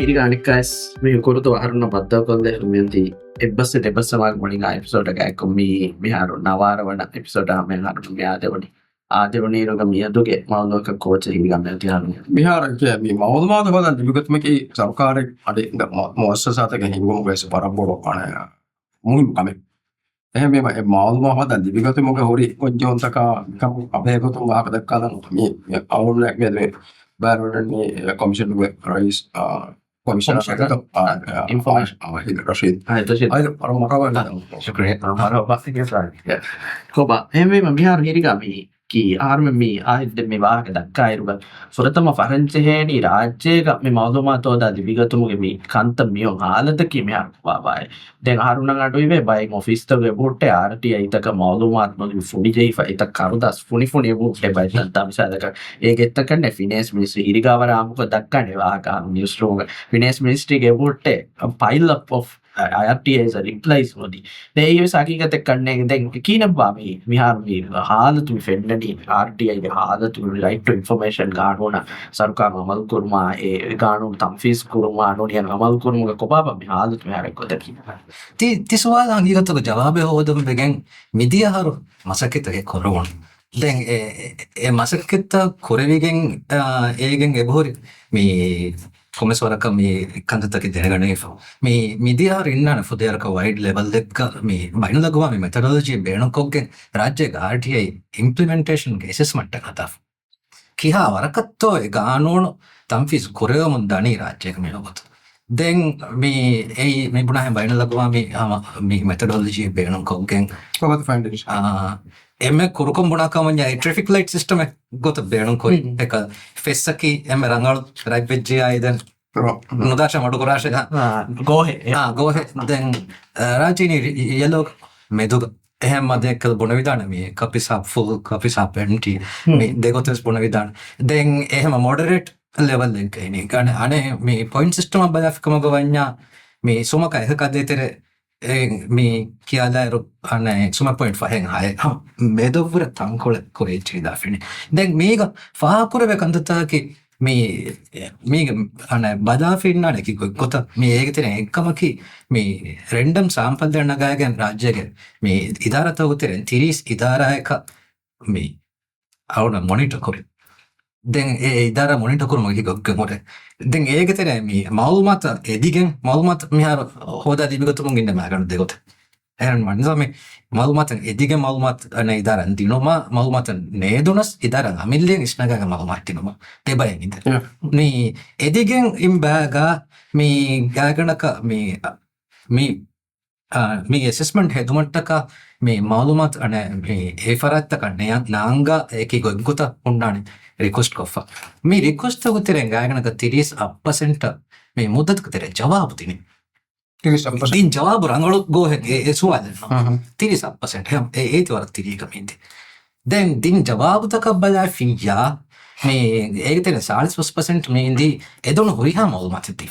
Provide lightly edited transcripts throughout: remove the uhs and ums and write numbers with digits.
ඉරිගානික් ice මේ කොරතු අහරුණ බද්ධව කොල්ද මෙති එබ්බස්ස දෙබස්සමක් මලින් episode එකක් මිහාරු නවාර වන එපිසෝඩ් මේ හරු මෙයාදවනි ආදවනීරුග මියදුගේ මවලෝක කෝච හිමිගම් නැතිහරු මිහාර මේ මවදමාද හොදන් දිවිගතමකි සරකාරෙක් අඩේ මොස්සසාතක හිංගුම ගස පරබ්බොඩ අනය මුහිම් කමෙක් එහෙම මේ මවදමා හොදන් දිවිගතමක හොරි කොංජොන්තක කම අපේගතුම් වාහක දක්කාලන් මේ අවුලක් මේ බාරවන්නේ කොමිෂන් රයිස් Commissioner Information Ahid Rasheed. Ahid Rasheed. Syukran. Koba, hemme mihar hirigami ki arme mi ahid me waaka dakkairuga. Suratama faranche heni rajyega me mawduma toda dibigatuge mi kanta miyon halata ki mihar wabai. Den haruna gaduive buying office toge botte RTI itaka mawdumat no funi jei fa itak karudas funi botte bay tanta misalaka egettakanne finance ministry hirigawara amuko dakkane waaka newsroom finance ministry ge botte a pile up of RTI's replies wodi they use hakikate kanne den kinabba me mihar me halatu fendani RTI ge halatu right to information gaanona sarkar amal kurma e gaanun tamfis kurma noniyan amal kurma kobaba me halatu me harek kodaki ti sawal hakikatu ge jawabe hodum begen midiya haru masaketa ge koron den e masaketa korevigen egen ebori me කොමස්වරක මේ කන්දතක දැනගන්නේ මේ media රින්නන ෆොදේරක wide level දෙක මේ බයිනලගවා මේ methodology බේනකොක්ගෙන් රාජ්‍යක RTI ඉම්ප්ලිමෙන්ටේෂන් ගේ assessment එක හදා කිහා වරකත්තෝ ඒ ගානෝන තම්ෆිස් කොරෙවම දණී රාජ්‍යක මෙලොගත දැන් මේ ඒ මේ බුණා බයිනලගවා මේ මෙතඩොලොජි බේනකොක්ගෙන් කොහොමද ෆයින්ඩේෂන් එමෙ කුරුකම් බුණාකමඤ්ඤා ට්‍රැෆික් ලයිට් සිස්ටම් එක ගොත බේනකොයි එක ෆෙස්සකි එමෙ රංගල් රයිට් වෙජ්ජි ආයිදන් නොදාශ මඩු කරාශ ගෝහෙ දැන් රාජිනි යෙලෝ මෙදුග එහෙම දෙකල් බොන විදාන මේ කපිසාප් ෆුල් කපිසාප් එම්ටි මේ දෙගොතස් බොන විදාන දැන් එහෙම මොඩරේට් ලෙවල් එක ඉන්නේ ගන්න අනේ මේ පොයින්ට් සිස්ටම් බලාෆිකම ගවඤ්ඤා මේ සොමක එක දෙතර මේ කියලා අනේ සුම පොයින්ට් ෆහෙන් හය මෙදොවර තංකොල කොරේචි දාෆිනි දැන් මේක ෆාකුරව කන්දතාකි මේ අනේ බදාෆින්නානේ කි කොත මේ ඒක තේ එකමකි මේ රැන්ඩම් සාම්පල් දෙන්න ගායගෙන රාජ්‍යගේ මේ ඉදාරත උතරෙන් 30 ඉදාරායක මේ අවුන මොනිටර් කරේ දැන් ඒ ඉදාරා මොනිටර් කරමු කි ගොක්කමොට දැන් ඒක තේ මේ මාළුමත් එදිගෙන් මාළුමත් මිහාර හොදා දිබගතුමුන් ඉන්න මාගන්න දෙගොත එහෙනම් මන්සම මාළුමත් එදිගෙන් මාළුමත් අනේ ඉදාරන් දිනෝමා මාළුමත් නේදුනස් ඉදාරන් අමිල්ලෙන් ඉස්නගා මාළුමත් දිනෝමා දෙබයෙන් ඉඳ මේ එදිගෙන් ඉම්බාගා මේ ගාගණක මේ ඇසෙස්මන්ට් හෙදුමට්ටක මේ මාළුමත් අනේ මේ ඒ ෆරත්තක නේ නාංගා ඒකි ගොග්ගොත උන්නානේ request ಕೊಫ me request ತಗೋತೀರ ಗಾಯಗಣಕ 30% me ಮುದ್ದತ್ Kathir ಜವಾಬ್ ತಿನಿ 30% ದಿನ ಜವಾಬ್ ರಂಗಳು ಗೋ ಹೆ ಸುವಾದ 30% ಹಮ್ ಏತಿ ವರ ತಿರಿ ಕಮಿಂದಿ ದೆನ್ ದಿನ ಜವಾಬ್ ತಕಬ್ಬಲ ಫಿಯಾ ಮೀ ಏಗತೇನ 40% ಮೀ ಇಂದಿ ಎದೊನು ಹುರಿಹಾ ಮೌಲ್ ಮಾತಿತಿ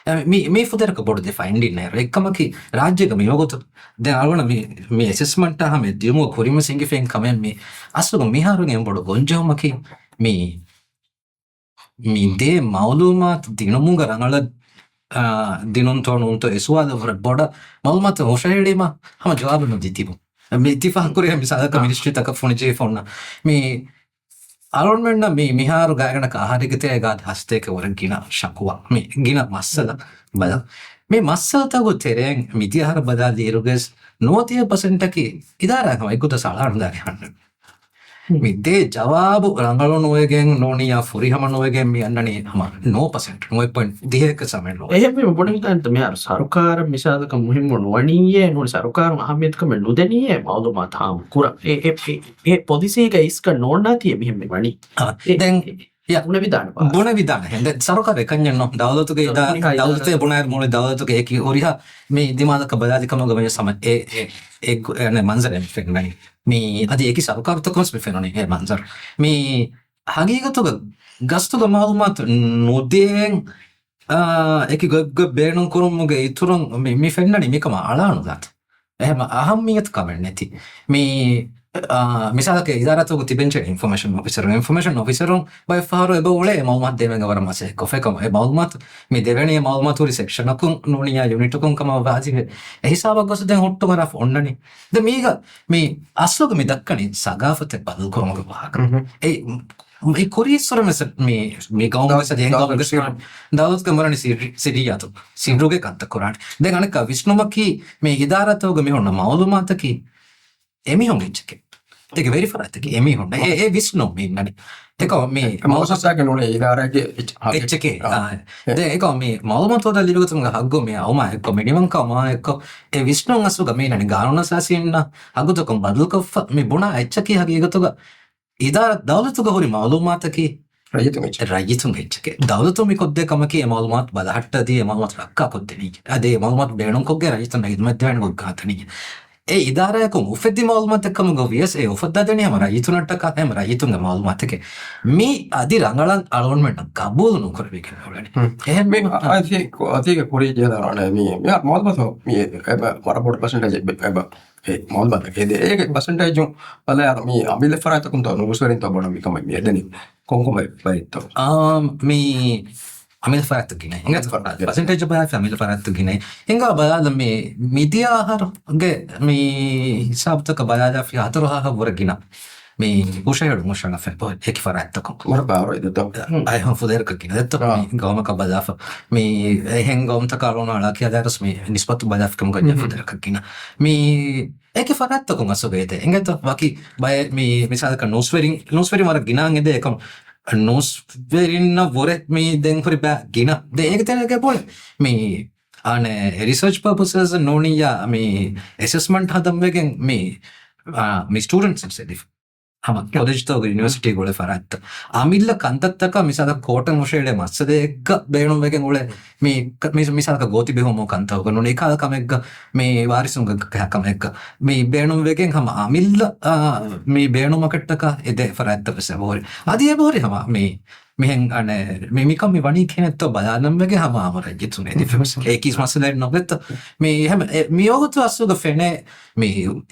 මේ ෆොදරක බොඩ දෙෆයින්ඩ් ඉන්නේ එක්කමකි රාජ්‍යක මේ යොගොත දැන් අරවන මේ ඇසෙස්මන්ට් අහම දියුම කොරිම සිංගි ෆෙන් කමෙන් මේ අසුග මිහාරුගෙන් බොඩ ගොන්ජවමකි මේ දේ මාලුමාත් දිනමුග රංගල දිනුන් තොනුන්ත එසුවාද බොඩ මාලුමාත් හොෂහෙඩීම හම ජවාබ නොදිතිබු මේ ඉතිෆාක් කොරිය මිසාදක මිනිස්ට්‍රි තක ෆොන ජේ ෆොන්න මේ අරොන්මෙන්න මේ මිහාරු ගායගණක ආහාරිකතය ගාද හස්තයක වර ගින ශකුවා මේ ගින මස්සල බල මේ මස්සල්තගු තෙරෙන් මිදිහාර බදා දීරුගෙස් 90%කි ඉදාරාකම ඉක්කුත සාලාරුදාගන්න මිදේ ජවාබු ರಂಗಳು නොයගෙන් නොනියා ෆුරිහම නොයගෙන් මේ අන්නනේ හම 9% 9.2ක සමෙන්ලෝ එහෙම බොඩින්තන්ත මෙහර සරකාර මිසාදක මුහිම් නොවණියේ නො සරකාර අහමියත්කම නොදෙනියේ මවදුමා තාම කුර ඒ පොලිසියක ඉස්ක නොන්නාතිය මෙහෙම වණි දැන් යා බුණ විදාන හෙන්ද සරකාර එකඤ්ඤන්නෝ දවලතුගේ දවලතේ බුණාර මොලේ දවලතුගේ ඒකි හොරිහා මේ දිමාදක බදාදිකම ගමන සම ඒ නේ මන්සරෙන් ෆෙන්නයි මේ අද ඒකි සරකාර තකස් ෆෙන්නනේ ඒ මන්සර් මේ හගීගතුග ගස්තුග මාළුමාත් නොදෙන් ඒකි ගොග්ග බේනුන් කුරුමුගේ ඉතුරුන් මේ ෆෙන්නනේ මේකම අලානුදාත් එහෙම අහම්මියත් කමෙන් නැති මේ misalnya idarat tuh tibenche information officer by far eba ule malumat demen gawar masih kofe kama malumat mi deveni malumat uri section akun nunia unit akun kama vaji hisaba gos den hotto mara fonnani de miga mi asloga mi dakkani sagafate badal koronga bahaka e korisora mi gaung mesa den gaung gesran daud kamarani siriyato sinruge katta koran den aneka vishnumaki mi idarat tuh mi honna malumat ki emi hong ichke teke verify teke emi hong visno mi nani teko mi මෝසස්සාගේ නොනේ ඉදාරගේ එච්චකේ de eko mi malumato da lirugutum ga haggo mi auma ekko minimum kama ekko e visno asuga mi nani ganona sasinna haguto kom badluko mi buna eච්චකේ hagigatoga idara dawlatuga hori malumataki rayitum eච්චකේ dawlatu mi kodde kamaki malumat balahatta di malumat rakka koddeni ade malumat beenon kogge rayitum hidmat devan goggatani ඉදාරයකු උෆෙද්දි මාලුමතකම ගොවියස් උෆද්දාදනි හම රයිතුනට්ටක හැම රයිතුන්ග මාලුමතක මේ අදි රංගලන් අලෝන්මෙන්ට ගබූල් නොකරවි කෙනවලනි එහෙම මේ අතික කොරේ ජයදාරනේ මේ මෙයා මාලුමත මේ වරපොට percentage ඒ මාලුමත ඒක පර්සන්ටේජ් වල මේ අමිල ෆරාතකුන් තෝ නුස්වරින් තෝ බණ මිකම මේ දෙනි කොංකොම බයිතෝ මේ අමිල ෆරාත් ගිනේ ඉංගත ෆරාත් පර්සන්ටේජ් බය අමිල ෆරාත් ගිනේ ඉංග බලාද මේ මිදියා ආහාරගේ මේ හිසාබතක බලාදා ෆි හතරහ වරගිනා මේ උෂයරු මුෂන ෆෙපෝ එක ෆරාත් තක මර බාරෝ ඉදතෝ අය හම් ෆුදර් කකින දත්ත ගෝම කබදාෆ මේ එහෙන් ගෝම තකරෝන අලා කියදාරස් මේ නිස්පතු බදාෆ කම ගන්න ෆුදර් කකින මේ ඒක ෆරාත් තක මසබේත ඉංගත වකි බය මේ මිසාලක නෝස්වරින් වර ගිනාන් එද එකම nos verinna voret mi den for ba gina de ek tena ke pole mi ane research purposes noniya mi assessment hadam wegen mi students instead hama college to university gole farat amilla kantattaka misala kota moshede massade ekka beenum wegen ole mi misala goti behomo kanta ko noni kala kamegga mi warisunga kamegga mi beenum wegen hama amilla mi beenum makattaka ede farat bese bori adi bori hama mi mihen ane mi mikam mi wani kenetto balanam wege hama amara jitsune defense ekis masale nobet mi hem mi ogotu asuga fene mi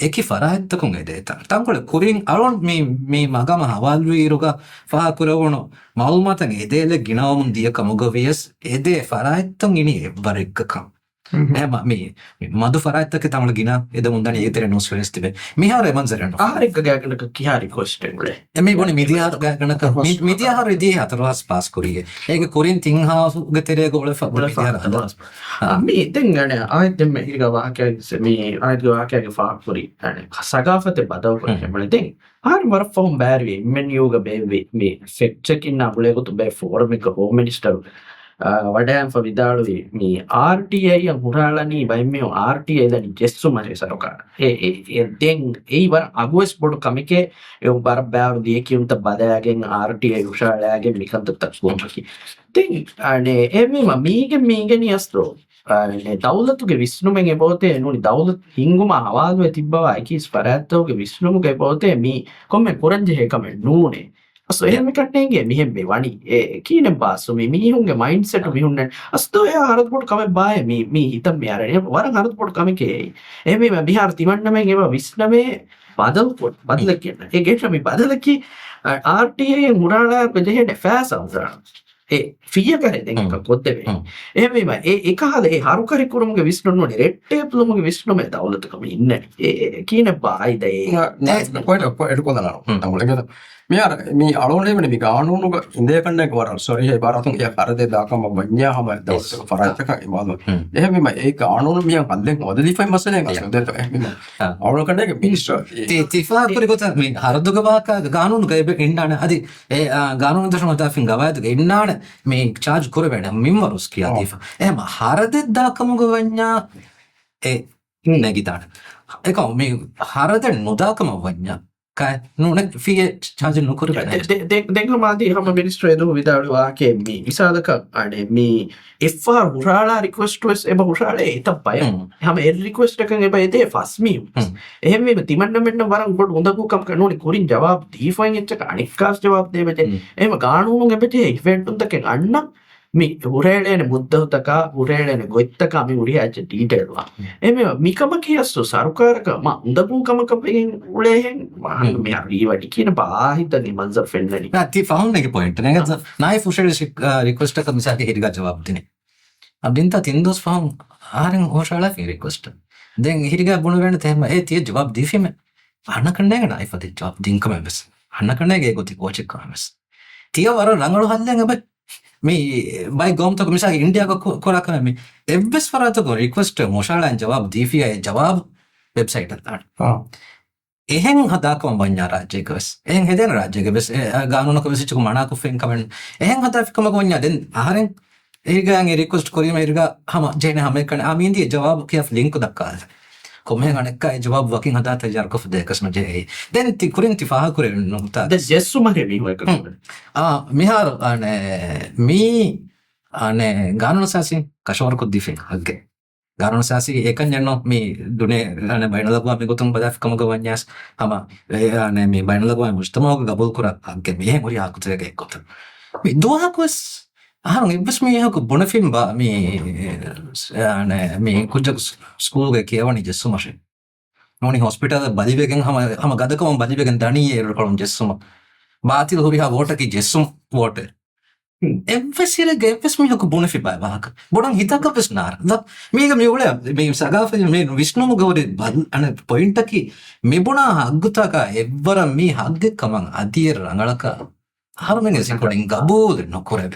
eki farat kun ede tankole kurin aron mi magama hawalwi iruga faha kurawno malumatan edele ginawum diya kamuga vies ede faratun ini barekkam එහෙම මේ මදු ෆරාත්තක තමල ගිනා එද මුන්දනේ ඒතර nose ferrous තිබේ මිහාර එමන්සරන ආරික ගෑකනක කිහාරි question වල එමේ බොනේ මිදියා ගෑකනක මිදියා හරි හතරවස් pass කුරියේ ඒක කුරින් තින්හා ගතරේ ගොල ෆබල මේ දැන් ගනේ ආයෙත් දෙන්න හිරිග වාක්‍යයේ මේ ආයෙත් වාක්‍යයේ ෆාක්ටරි අනේ සගාෆතේ බදව කරන්නේ දැන් ආර වර ෆෝම් බෑරි මෙන් යෝග බේ මේ ෆෙක්ට් චෙකින් නබුලේ කොට බේ ෆෝරම් එක හෝම් මිනිස්ටර් වඩෑම් විදාලුවේ මේ RTI හුරාලනී බයිමේ RTI දනි ජෙස්සු මරේ සරකාර දෙන් ඒ වර අගුවස් පොඩු කමිකේ ඒ බර බෑරු දී කියුන්ත බදයාගෙන් RTI උෂාලයාගෙන් මිකන්ත තක්ස්කොම්කි දෙන් අනේ එමෙම මීගේ නියස්ත්‍රෝ අනේ දවුලතුගේ විශ්නුමෙන් එබෝතේ නුනි දවුලත් හිංගුම හවාලුවේ තිබ්බවා එකීස් පරාත්තෝගේ විශ්නුමුගේ එබෝතේ මී කොම්මෙ පුරංජේ හේකමෙ නූනේ අසෝ එහෙම කට්ටේගේ මිහෙම් මේ වණි ඒ කීනේ බාසෝ මේ මිහුන්ගේ මයින්ඩ්සෙට් මිහුන්නේ අස්තෝ එයා හරත් පොඩ කම බාය මේ හිතම් මේ ආරේ වරන් හරත් පොඩ කමකේ එහෙම මේ බිහාර තිවන්නමෙන් ඒව විශ්නමේ බදල් පොඩ බදල කියන ඒ ගෙට මේ බදලකි RTI මුරාලා බෙහෙඩ ෆෑස් අවුරා ඒ ෆිය කරේ දෙක කොද්ද වේ එහෙම මේ ඒක හද ඒ හරු කරි කුරුමුගේ විශ්නුනෝනේ රෙඩ් ටේප් ලුමුගේ විශ්නුමේ දවලතකම ඉන්නේ ඒ කීනේ බායිද ඒ නෑ පොයින්ට් එඩුකොදනවා තමුලගේ මෙයාර මේ අලෝනේමනේ මේ ගානෝනුක ඉන්දියා කණ්ඩායක වරල් සෝරි ඒ බාරතුන් යා කරදේ දාකම වඤ්ඤා හැම දවසක ෆරාජ්ක ඉමාද එහෙම මේ ඒ ගානෝනු මියන් අල්ලෙන් ඔදලිෆයි මසලෙන් අසුදෙල්ට එහෙම අවුල කණ්ඩායක මිනිස්ටර් තිෆා කුරිගොත මේ හරදුක වාක ගානෝනු ගයිබ ඉන්නාන අදි ඒ ගානෝනු දශම තාෆින් ගවායද ඉන්නාන මේ charge කරවෙන මිම්වරුස් කියා තිෆා එහෙම හරදේ දාකම වඤ්ඤා ඒ නැගිතාන ඒක මේ හරදේ නොදාකම වඤ්ඤා काय नुने फीए चार्ज नुकुर देख मादी हम मिनिस्टर एदो विदाळु वाके मी विसालक आणि मी एफआर हुराळा रिक्वेस्ट वेस एबा हुराळे इता पय हम ए रिक्वेस्ट එකෙන් එබ එදේ ෆස්මි එහෙම මේ තිමන්න මෙන්න වරන් පොඩ හොඳකු කම් කරනෝනි කුරින් ජවාබ් දීෆයින් එච්චක අනික්කාස් ජවාබ් දෙබෙතේ එහෙම ගානුණුන් එබෙතේ ඉවෙන්ට් උන්දකෙන් අන්න mi urelene muddahutaka urelene goittaka mi uriyaje detail wa eme mikama kiyastu sarukaraka ma undapun kamaka pegin ulehen me ariwadi kina bahita ni manzar fennani ති ෆවුන් එක පොයින්ට් නේද නායි ෆුෂර් රික්වෙස්ට් එක මිසාගේ හිරිගා ජවාබ් දෙන්නේ අබින්ත තින්දොස් ෆවුන් ආරෙන් හොෂාලා ෆී රික්වෙස්ට් දැන් හිරිගා බුණ වෙන තේම ඒ තිය ජවාබ් දීෆිම අන්න කන්නේ නායි ෆති ජවාබ් දින්කම බස් අන්න කන්නේ ගේ ගොති කොචෙක් කමස් තිය වර රංගල හල්ලෙන් අබ මේ බයි ගොම්තක මිසාගේ ඉන්දියාක කොරකන මේ එබ්බස් ෆරාතක රික්වෙස්ට් මොෂාලා ජවාබ් දීෆියා ජවාබ් වෙබ්සයිට් එක තාන එහෙන් හදාකම වඤ්ඤා රාජ්‍යක වෙස් එහෙන් හෙදෙන රාජ්‍යක වෙස් ගානුනක වෙසිච්චක මනාක ෆෙන් කමෙන් එහෙන් හදාකම වඤ්ඤා දෙන් ආරෙන් ඒගාගේ රික්වෙස්ට් කොරීම ඉරගා හම ජේන හම කන ආමින්දී ජවාබ් කියෆ් ලින්ක් දක්කා කොමෙන් අනෙක්කා ජවාබ් වකින් හදා තයාර කොෆ දෙකස්ම ජේ දෙන් ති කුරින් ති ෆාහ කුරෙන් නොතා ද ජෙස්සු මගේ වි හොයක මිහාර මේ ගානුන සාසින් කෂවර කොද්දිෆෙන් හග්ගේ ගානුන සාසි ඒකන් යනෝ මේ දුනේ බයිනලගුවා මේ ගොතුම් බදාෆ් කමක වඤ්ඤාස් හම මේ බයිනලගුවා මුස්තමෝග ගබුල් කුරා හග්ගේ මේ හොරි ආකුතේක එක්කොත මේ දුවහකස් ආරන් ඉබ්බස් මේ හක බොනෆිම් බා මේ කුජක් ස්කූල් ගේ කියවනි ජෙස්සු මාෂේ නෝනි හොස්පිටල් බලිවෙගෙන් හම ගදකම බලිවෙගෙන් දණියේ රකොම් ජෙස්සුම බාතිල් හොරි හා වෝට කි ජෙස්සුම් වෝට එවසිරගේ එවස් මේ හක බොනෆි බා වාහක බොඩන් හිතක බස් නාර මේක මේ උල මේ සගාෆේ මේ විෂ්ණුම ගෝරේ අන පොයින්ට් කි මේ බොනා අග්ගතක එවර මේ හග්ගකම අදිය රංගලක හරමනේ සිකොඩින් ගබූල් නොකරබ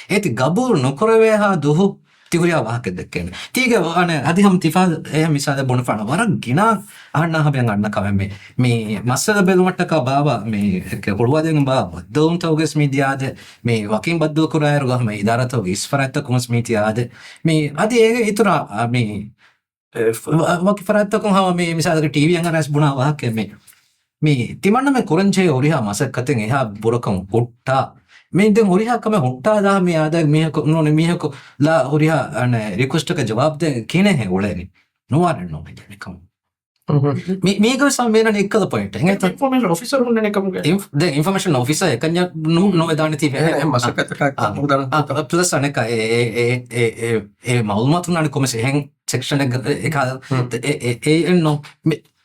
ඒති ගබූල් නොකරවේ හා දුහු තිවරියා වාහක දෙකෙන තීග අන අධිහම් තිෆා එහ මිසාද බොන ෆාන වරක් ගිනා අන්න හබෙන් අන්න කවෙ මේ මස්සද බෙලුමට්ටක බාබා මේ කොළුවාදෙන් බාබා දෝම් තවගස් මීදියාද මේ වකින් බද්දු කුරායර ගහම ඉදාරතව ඉස්ෆරත්ත කුමස් මීතියාද මේ අද ඒක ඉතුරා මේ වකි ෆරත්ත කොහම මේ මිසාද ටීවී අංග රැස් බුණා වාහක මේ තිමන්න මේ කුරංචේ ඔරිහා මසක්කතෙන් එහා බොරකම් හොට්ටා මේ දැන් ඔරිහා කම හොට්ටා දා මේ ආද මේක නෝනේ මේක ලා ඔරිහා අන රික්වෙස්ට් එක ජවාබ් දෙ කිනේ හැ ඔලෙනි නොවරන නෝ මේකම මේක සම්මේලන එක්කද පොයින්ට් එක ඉන්ෆෝමේෂන් ඔෆිසර් හුන්නනේ කමුගේ දැන් ඉන්ෆෝමේෂන් ඔෆිසර් එකක් නෝ දාන්න තියෙන්නේ මසකතක ප්ලස් අනක ඒ මාලුමාත් උනානේ කොමස් එහෙන් සෙක්ෂන් එක නෝ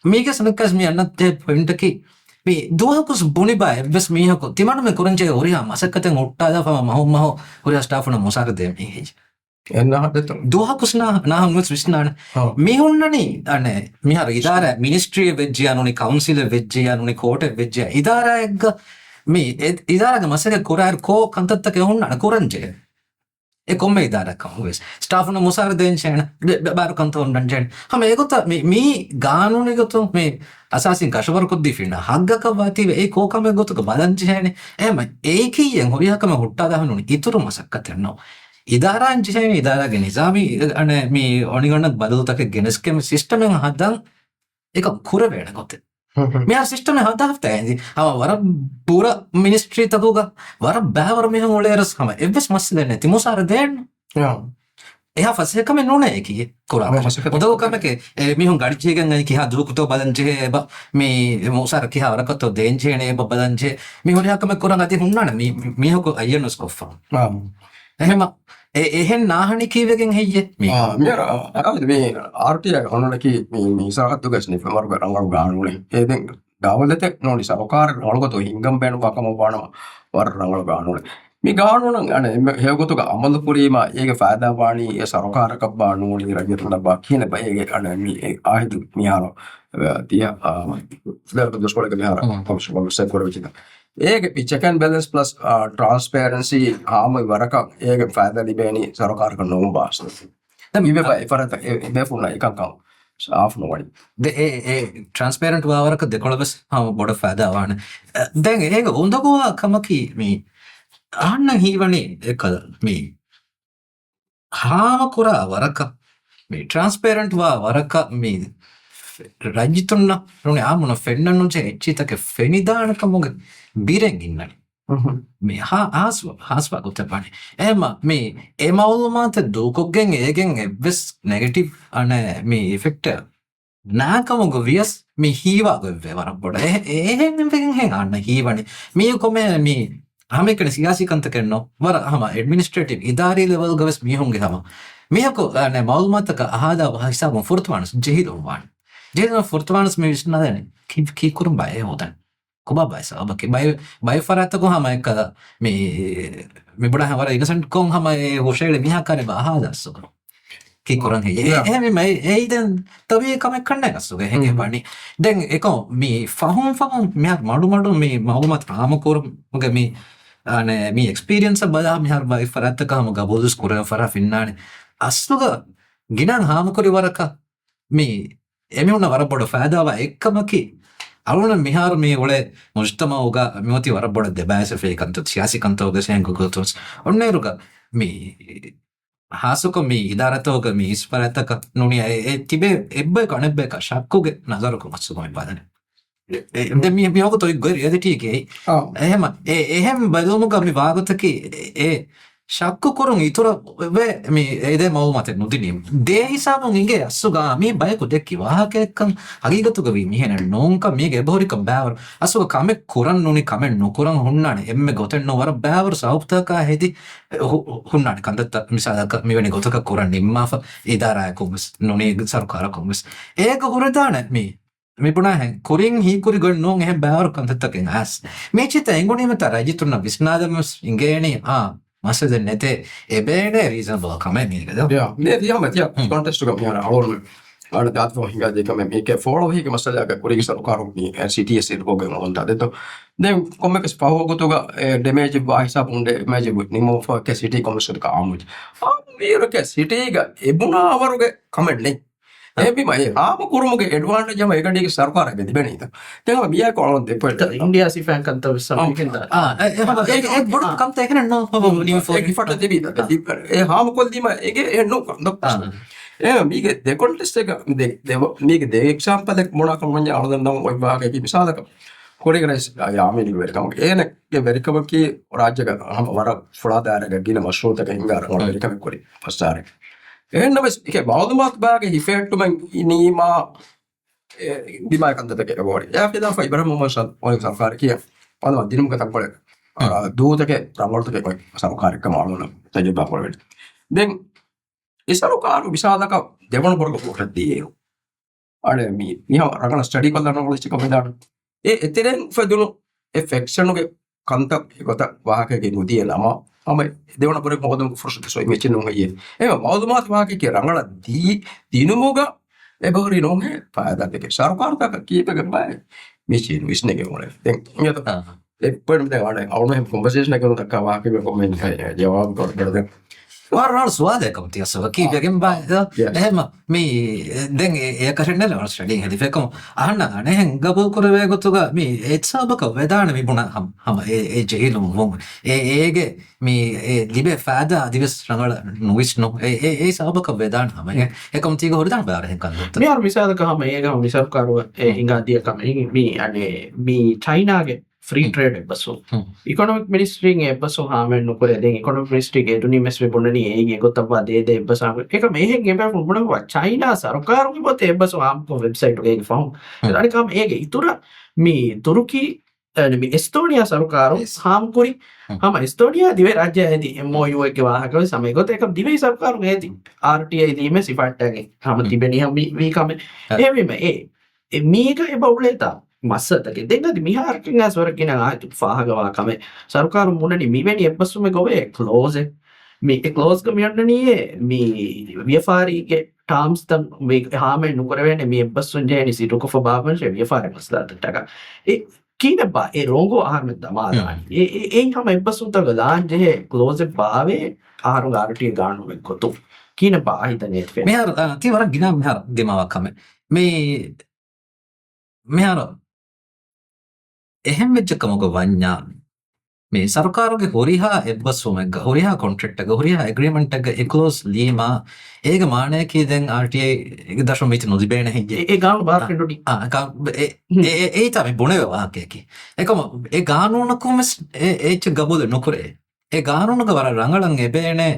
මේක සනකස් මේ අන්නත් පොයින්ට් එකේ මේ දුවහකුස් බොනි බය බස් මේක තිමන්න මේ කුරංචේ ඔරියා මසකතෙන් ඔට්ටා දාපම මහ ඔරියා ස්ටාෆ් න මොසාර දෙ මේ එන්න හදත දුවහකුස් නා මුස් විශ්නාන මේ හොන්නනේ අනේ මිහර ඉදාර මිනිස්ට්‍රි වෙජ්ජිය අනුනේ කවුන්සිල් වෙජ්ජිය අනුනේ කෝට් වෙජ්ජිය ඉදාරයක මේ ඉදාරක මසක කුරාර කෝ කන්තත්තක හොන්නන කුරංචේ ඒ කොම්මේ ඉදාරක හොස් ස්ටාෆ් න මොසාර දෙන් ෂේන බාර කන්ත හොන්නන් ජෙන් හම ඒකත මේ ගානුනේ ගත මේ අසාසින් කෂවර කොද්දි ෆින්න හග්ගක වාති ඒ කෝකම ගොතක බලංචි හැනේ එහෙම ඒකීයෙන් හොරියකම හොට්ටා දාහනුනේ ඉතුරු මසක්කත නෝ ඉදාරාංචි හැනේ ඉදාරාගේ නිසාමි අනේ මේ ඔනිගොන්න බදල්තක ගෙනස්කෙම සිස්ටම් එක හදන් ඒක කුර වේන ගොතේ මෙයා සිස්ටම් එක හදාෆත ඇඳි අව වර පුර මිනිස්ට්‍රි තදුග වර බෑවර මෙහෙම ඔලේරස් කම එවස් මස්ලෙ නැති මොසාර දෙන්න එයා ෆසේකම නෝනේ කී කොරා උදව කමක මිහුන් ගඩිචේගෙන් අයි කියා දුකුතෝ බලංචේ මේ මොසාර කියා වරකතෝ දෙන්චේනේ බබලංචේ මිහුරියාකම කොරන් අති හුන්නාන මිහුක අයනස් කොෆා එහෙම එහෙන් නාහනි කීවගෙන් හෙయ్యේ මේ මේ RTI ඔන්නලකි මේ ඉසහත් දුගස්නේ ෆමර ගරංගල් ගානුනේ ඒදෙන් ගාවලත නෝනි සරකාර රංගතෝ හිංගම් බෑන බකම වනවා වර රංගල් ගානුනේ මේ ගානුන අනේ හේගොතුක අමල පුරීම ඒක ෆායදා වාණි ඒ සරකාරක බානුනි රජතුන බා කියන බයගේ අනේ මේ ආහිදු මියාර තිය ෆ්ලර් දොස්කොලක මියාර කොම්ෂන් කරවිචින ඒක check and balance plus transparency ආම වරක ඒක ෆායදා ලිබේනි සරකාරක නොම් බාස් දැන් මේ බයි ෆරත මේ ෆුනා එකක් කම් සාෆ් නොවයි ඒ transparent වරක දෙකොළබස් ආම බොඩ ෆායදා වාන දැන් ඒක හොඳකෝ කමකි මේ අන්න හීවනේ එකද මේ හාම කුරා වරක මේ transparent වරක මේ රජිතුන්න රුනේ ආමුන ෆෙන්නනුචේ එච්චිතක ෆෙනිදානක මොග බිරෙන් ඉන්නනේ මේ හාස්වා ගොතපනේ එම මේ එමවුමාත දුකොගෙන් ඒගෙන් එබ්ස් නෙගටිව් අනේ මේ ඉෆෙක්ට් නාකමග වියස් මේ හීවා ගොවේ වරක් බොඩ එහෙන් නෙම්පෙන් හෙන් අන්න හීවනේ මේ කොමේ මේ හම සියාසි කන්ත කරනවා වර හම ඇඩමිනිස්ට්‍රේටිව් ඉදාරී ලෙවල් ගවස් මිහුන්ගේ හම මිහකු මවල්මතක අහදා හිසාම ෆොර්තුවානස් ජෙහිලුවාන් ජෙහිලුවා ෆොර්තුවානස් මේ විශ්නාදන කීකුරුම් බය හොදන් කොබා බයස ඔබකේ බය ෆරත්තකෝ හම එක්කද මේ බඩ හවර ඉනසන්ට් කොන් හම හොෂේල මිහකාරේ අහදාස්සක කීකුරන් හේ එහෙම ඒයිදන් තවේ කමක් කන්න ගස්සුගේ හෙගේ බණි දැන් එකෝ මේ ෆහුම් මෙහා මඩු මේ මවල්මත් රාමකෝරමගේ මේ එක්ස්පීරියන්ස් බදා මෙහා බය ෆරත්තකම ගබෝදුස් කුරේ ෆරා ෆින්නානේ අස්සුග ගිනන් හාමකොරි වරක මේ එමිුණ වරබොඩ ෆෑදාව එක්කමකි අරුණ මිහාර මේ ඔಳೆ මුස්තම උග මෙති වරබොඩ දෙබෑසෆේ කන්ත සියාසි කන්තෝගසයන් ගුගල්තොස් ඔන්නේරුග මේ ಹಾಸುಕ ಮೀ ಇದಾರತೋಗ ಮೀ ಇಸ್ಪರತಕ ನುಣಿ ತಿಬೆ ಎಬ್ಬೆ ಕಣೆಬ್ಬೆಕ ಶಕ್ಕುಗೆ ನಜರಕು ಮಸ್ಸುಮ ಬಾದನೆ දෙ මියෝක තොයි ගොරි එදටියගේ එහෙම එහෙම බදමුක මි වාගතකි ශක්කු කොරුන් ඉතුර මේ ඒදේ මව මත නුදිනීම දේ හිසාබුන් ඉගේ අස්සුගා මේ බයකු දෙක්කි වාහකයක්කන් අගීගතුකවී මිහෙන නෝංක මේගේ එබහොරික බෑවර අසුග කමෙක් කුරන් නුනි කමෙන් නොකුරන් හුන්නාන එම්ම ගොතෙන් නොවර බෑවර සෞප්තකා හෙදි හුන්නාන කන්දත්ත මිසාදක මෙවැනි ගොතක කුරන් නිම්මාෆ ඉදාරායකුමස් නොනේ සරුකාරකුමස් ඒක හුරදාන මේ පුණා කුරින් හීකුරි ගොන්නෝන් එහෙ බෑවර කන්දත්තකෙන් ඇස් මේ චිත එංගුණීමත රජිතුන්න විස්නාදමස් ඉංගේනේ මසද නැතේ එබේනේ රීසනබල් කමෙන් මේකද යා කොන්ටෙස්ට් එක මියන අවුරුම අර දාත්ව හිඟා දෙක මේක ෆෝලෝ හික මසලක කුරිගි සරුකාරු මේ CTS එක ගොගෙන වන්ට දෙතෝ දැන් කොම්මකස් පහවගතුග ඩැමේජ් බාහිසා පුන්ඩේ මේජ් බුත් නිමෝ ෆෝ කැසිටි කොමර්ෂල් ka ආමුජ් මේරක සිටි එක එබුණා අවරුගේ කමෙන්ට් නේ එබි මයි ආම කුරුමුගේ ඇඩ්වාන්ටේජ් එක ඒකඩේ සරුකාරගේ තිබෙනේ ඉතින් දැන් මියා කොලොන් දෙපොට ඉන්දියා සිෆෑන් කන්ත සම්පිකෙන්ද ඒක බොඩ කම්ත එකන නෝ නිම ෆෝ ඒක ෆට දෙවි ඒ ආම කොල්දීම ඒගේ එන්නෝ කන්දක් මේක දෙකොන්ටෙස්ට් එක මේක දෙ එක්සැම්පල් එක මොනවා කමන්නේ අරදන්නම් ඔය වාගේ මිසාලක කොරිගරස් යාමිනි වෙරකම ඒනගේ වෙරකම කී රාජ්‍යක වර ෆුලාදාරක ගින මෂරූතක හිඟාර වර වෙරකම කොරි පස්තාරේ එන්නවස් එක බෞද්ධමත් බාගේ හිෆෙක්ටුම ඉනීමා බිමා කන්දතක බෝරි යාපිදා ෆයිබර මොමසල් ඔය සරකාර කිය පනව දිනුමක තක්කොල දූතක ප්‍රවර්තක කොයි සරකාරක මාළුන තජබා පොරෙට දැන් ඒ සරකාරු විසාදක දෙවන බොරක පොරදී අර මේ නිහ රගන ස්ටඩි කරන නොලෙජ් එක මෙදාන එතෙරෙන් ෆදුණු එෆෙක්ෂනුගේ කන්ත ගොත වාහකගේ නුදිය ළම දෙවන පොරේ මොකදම ෆොර්ෂට සොයි මෙචින් නොගියේ ඒ මවුදුමාත් වාහකගේ රංගල දී දිනුමුග එබෝරි නොගේ පාදා දෙක සරකාරක කීපක බය මෙචින් විශ්නගේ මොලේ දැන් නියත එප්පරම් දැන් අර අවුම කොන්වර්සේෂන් එකකට තක්ක වාහකගේ කොමෙන්ට් ජවාබ කරලා වරවල් ස්වාදයකම තියස්සව කීපයකින් බාද එහෙම මේ දැන් ඒකරන්න ලවල් ස්ටඩින් හෙලිෆෙකම අහන්න අනෙහෙන් ගබල් කරවේ ගොතුග මේ ඒත්සාබක වෙදාන විබුණ හම ඒ ජෙහිලුම් වොම් ඒගේ මේ ලිබේ ෆෑද අදිවස් රඟල නොවිස් නො ඒ සාබක වෙදාන හම එකම තියක හොරිදාන බාරහෙන් කන්දොත් මේ අර විසාදක හම ඒකම විසර්කාරුව හිඟාදියකම මේ අනේ මේ චයිනාගේ free trade එබ්බසෝ economic ministry ගේ එබ්බසෝ හාමෙන් නොකරේ දැන් economic ministry ගේ දුනි මෙස් වෙබොන්නනි ඒගේ ගොතපා දේ එබ්බසාම ඒක මේහෙන් එබ්බ මොනවා චයිනා සරකාරුගේ පොතේ එබ්බසෝ හාම්කෝ වෙබ්සයිට් එකේ ෆෝම් අනිකම ඒගේ ඉතුරු මේ තුරුකි මේ එස්තෝනියා සරකාරු හාම්කුරි හම එස්තෝනියා දිවේ රාජ්‍යයේදී MOU එකේ වාහකව සමයගත ඒක දිවේ සරකාරු ගේති RTI දීමේ සිෆට්ටගේ හම තිබෙනි හම වීකම එවෙම මේක එබවුලේතා මස්සතක දෙන්නද මිහාරකින් ඇස්වරකින ආයතු ෆාහගවාකම සරකාරු මුණනි මිවැනි එබ්බසුම ගොවේ ක්ලෝස් මේ ක්ලෝස් කමියන්නනියේ මේ ව්‍යාපාරීගේ ටර්ම්ස් තම් මේ හාමෙන් නුකරවෙන්නේ මේ එබ්බසුන් ජේනි සිටුක ෆබාවන්ෂ ව්‍යාපාර මස්ලාතටක ඒ කීනබා ඒ රෝගෝ ආහාර දමාදාන ඒ හම එබ්බසුන් තග ලාංජේ ක්ලෝස් බාවේ ආහාර ගාරටිය ගානු වෙක්කොතු කීනබා හිතනේ මෙහර තිවර ගිනා මෙහර දෙමාවක්කම මෙහර එහෙම වෙච්චකමක වඤ්ඤා මේ සරකාරුගේ හොරිහා එබ්බසුමක හොරිහා කොන්ට්‍රැක්ට් එක හොරිහා ඇග්‍රීමන්ට් එක එක්ලෝස් ලීමා ඒක මානයකී දැන් RTI 1.3 නොදිබේන හිජේ ඒ ගාන බාර කෙන්ඩොඩි ඒ තමයි බොනේ වාක්‍යකි එකම ඒ ගානෝනකම ඒච ගබොද නොකරේ ඒ ගානෝනක වර රංගලන් එබේනේ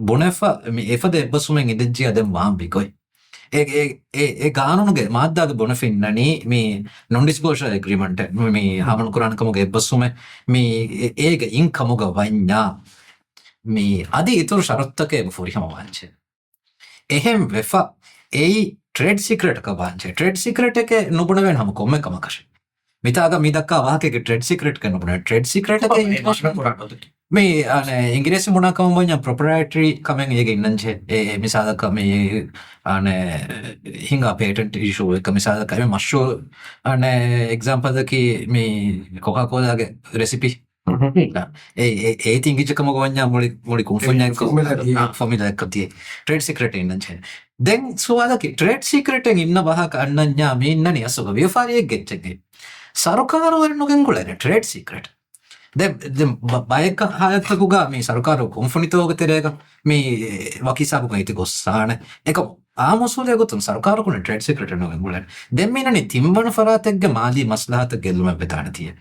බොනෙෆා මේ එෆද එබ්බසුමෙන් ඉදෙජ්ජිය දැන් වාම්බිකොයි ඒ ගානුගේ මාද්දාග බොන ෆින්නනී මේ නොන්ඩිස්කෝෂ එග්‍රීමන්ට මේ හමන කුරාණකමගේ එබ්බස්සුම මේ ඒක ඉන්කමුග වඥා මේ අධි ඉතුරු ශරත්තකය ෆොරිහම වාංචේ එහෙම වෙෆා ඒ ට්‍රේඩ් සික්‍රට්ක වාංචේ ට්‍රේඩ් සික්‍රට් එක නුබුණවෙන් හම කොම්ම කමකශ මිතාග මිදක්කා වාහකෙ ට්‍රේඩ් සික්‍රට් එක නුබුණ ට්‍රේඩ් සික්‍රට් එක මේ ඉංග්‍රීසි මුණකම වඥ ප්‍රොපරයිටරි කමෙන් ඒක ඉන්නංචේ ඒ මිසාදක මේ හිංගා පේටන්ට් ඉෂුව එක මිසාදක එම මශ්ෂෝ එක්සාම්පල්දකි මේ කොකාකෝදාගේ රෙසිපි ඒ තිංගිචකම ගොඥා මුලි කුම්ෆුඥා ෆොමිලා එකතිය ට්‍රේඩ් සික්‍රට් ඉන්නංචේ දැන් සුවාදකි ට්‍රේඩ් සික්‍රට් ඉන්න වහක අන්නඥා මේ ඉන්නනි අසුක ව්‍යාපාරියෙක් ගෙච්චගේ සරකාරවරනුගෙන් ගොලන ට්‍රේඩ් සික්‍රට් බයක හයත්තකුගා මේ සරකාරු කොම්ෆනිතෝග තෙරේක මේ වකිසාපුක ඉති ගොස්සාන එක ආමසුලයගොතුන් සරකාරකුණ ට්‍රේඩ් සික්‍රට් නොගෙන් ගොලන දෙම්මිනනි තිම්බන ෆරාතෙක්ගේ මාදී මස්ලහත ගෙල්ලුම බෙතාන තිය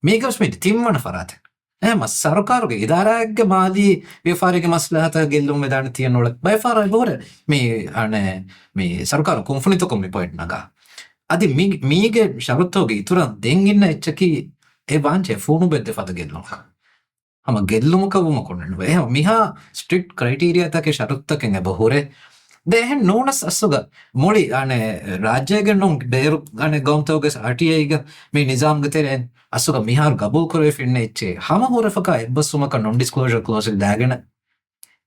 මේකස්මිට තිම්වන ෆරාතෙක් එම සරකාරුගේ ඉදාරායක්ගේ මාදී ව්‍යාපාරික මස්ලහත ගෙල්ලුම් බෙදාන තියන නොල බයෆාරයි බෝර මේ සරකාරු කොම්ෆනිතකොම පොයිට් නගා අධි මීගේ ශරත්තෝගේ ඉතුරන් දෙංගින්න එච්චකි ඒ වාංචේ ෆෝනු බෙද්ද ෆද ගෙල්ලුම හම ගෙල්ලුමකවම කොන්නව එහ මිහා ස්ට්‍රික්ට් ක්‍රයිටීරියතක ශරත්තකෙන් බහුරේ දෙහෙන් නෝනස් අස්සුග මොලි රාජ්‍යයගෙන් නොම් බේරු ගෞම්තවගේ RTIග මේ නිසාම්ගතෙරෙන් අස්සුග මිහාර ගබුල් කරේ ෆින්න එච්චේ හම හොරෆක එබ්බස්සුමක නොන්ඩිස්කලෝෂර් ක්ලෝසිල් දාගෙන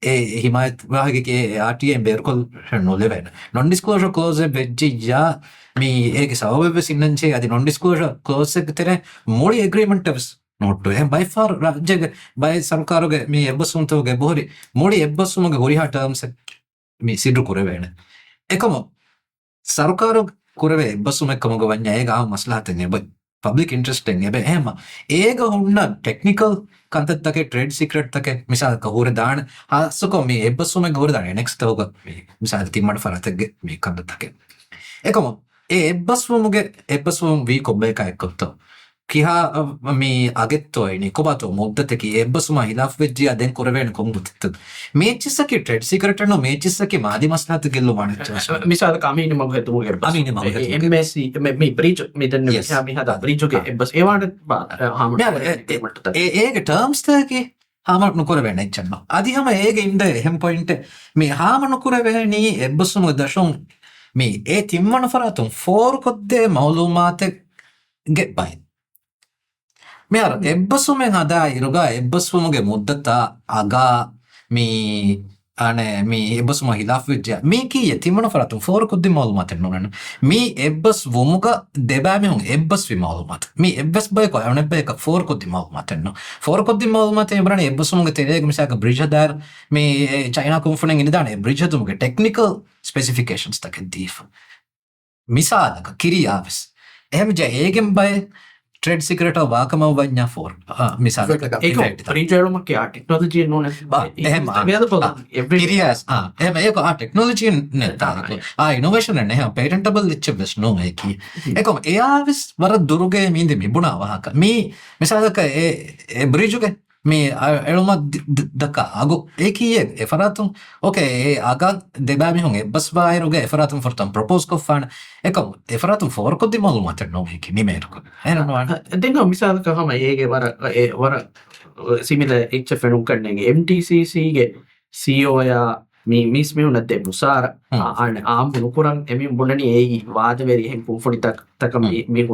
ඒ හිමත් වාහගේ RTI බේරුකොල් නොලෙවෙන නොන්ඩිස්කලෝෂර් ක්ලෝස් වෙච්චි යා මේ ඒක සවබෙ සින්නංචේ අධි නොන්ඩිස්කලෝෂර් ක්ලෝස් එක තෙර මොලි එග්‍රීමන්ට්ස් නොට්ටු එහෙන් බයිෆාර් රාජ්‍යගේ බයි සරකාරුගේ මේ එබ්බස්සුම්තවගේ බොහොරි මොලි එබ්බස්සුමගේ හොරිහා ටර්ම්ස් මේ සිදු කුරවෙන එකම සරකාරු කුරවේ එබ්බස්සුම එක්කමග වඥා ඒක ආව මස්ලහතෙන් එබ පබ්ලික් ඉන්ට්‍රස්ටෙන් එබ එහෙම ඒක හොන්න ටෙක්නිකල් කන්තත්තක ට්‍රේඩ් සික්‍රට් තක මිසාල කහුර දාන හසුකො මේ එබ්බස්සුම ගහුර දාන නෙක්ස්ට් තවක මේ මිසාල තිම්මඩ ෆරතගේ මේ කන්තත්තක එකම ඒ එබ්බස්සුම වී කොබ්බ එක එක්කොත්තෝ කිහා මේ අගෙත්තොයිනි කොබතෝ මුද්දතකි එබ්බසුම හිලාෆ් වෙජ්ජිය දැන් කොරවෙන කොම්බුතිත්ත මේචිස්සකි ට්‍රේඩ් සික්‍රට් නෝ මේචිස්සකි මාදි මස්ලහත ගෙල්ලු වණච්ච මිසාල කමීනි මග හතුම ගෙර අමීනි මග MSC මේ බ්‍රීච් මෙතන මේ හදා බ්‍රීච්ගේ එබ්බස් ඒවාට හාම ඒක ටර්ම්ස් තකි හාම නුකරවෙන එච්චන්න අධිහම ඒක ඉන්ද එහෙම පොයින්ට මේ හාම නුකරවෙනි එබ්බසුම දශොන් මේ ඒ තිම්මන ෆරාතුන් ෆෝර් කොද්දේ මවලුමාතෙක් ගෙබ්බයි මෙහර එබ්බසුමෙන් හදා ඉරුගා එබ්බස්වමුගේ මුද්දතා අගා මේ මේ එබ්බසුම හිලාෆ් වෙච්චා මේ කීය තිමන ෆරතුන් ෆෝර කුද්දි මාලුමාතෙන් නොනන මේ එබ්බස් වමුග දෙබෑමි හුන් එබ්බස් වි මාලුමාත මේ එබ්බස් බය කො යවන බය එක ෆෝර කුද්දි මාලුමාතෙන් නෝ ෆෝර කුද්දි මාලුමාතෙන් බරණ එබ්බසුමගේ තෙරේග මිසක බ්‍රිජ් දාර මේ චයිනා කොන්ෆරන්ස් ඉන්න දාන බ්‍රිජ් තුමගේ ටෙක්නිකල් ස්පෙસિෆිකේෂන්ස් තක දීෆ මිසාලක කිරියාවස් එහෙම ජ ඒගෙන් බය ට්‍රේඩ් සික්‍රට් වාකම වඥා ෆෝර් මිසාල ඒක පරිචයලම කියා ටෙක්නොලොජි නෝන එහෙම ඉරියස් එහෙම ඒක ටෙක්නොලොජි නෙතාරක ඉනෝවේෂන් නේ එහෙම පේටන්ටබල් ලිච්ච බස් නෝ ඒකි ඒකම එයාවිස් වර දුරුගේ මින්දි මිබුණා වහක මේ මිසාලක ඒ බ්‍රිජුගේ මේ එළුම දක අගු ඒකීය එෆරාතුන් ඕකේ ඒ අග දෙබෑමි හුන් එබ්බස්වායරුගේ එෆරාතුන් ෆොර්තම් ප්‍රොපෝස් කොෆාන එකම එෆරාතුන් ෆෝර් කොද්දි මාලුමාත නොහිකි නිමේරුක එනනවා දෙන්න මිසාලක හම ඒගේ වර සිමිල HF නුම් කරන්නේ MTCCගේ CEO යා මේ මිස් මෙුණත්තේ මුසාර ආම්බු නුකුරන් එමින් බුණනි ඒ වාදවේරි එහෙන් කුම්ෆොනි තක මේ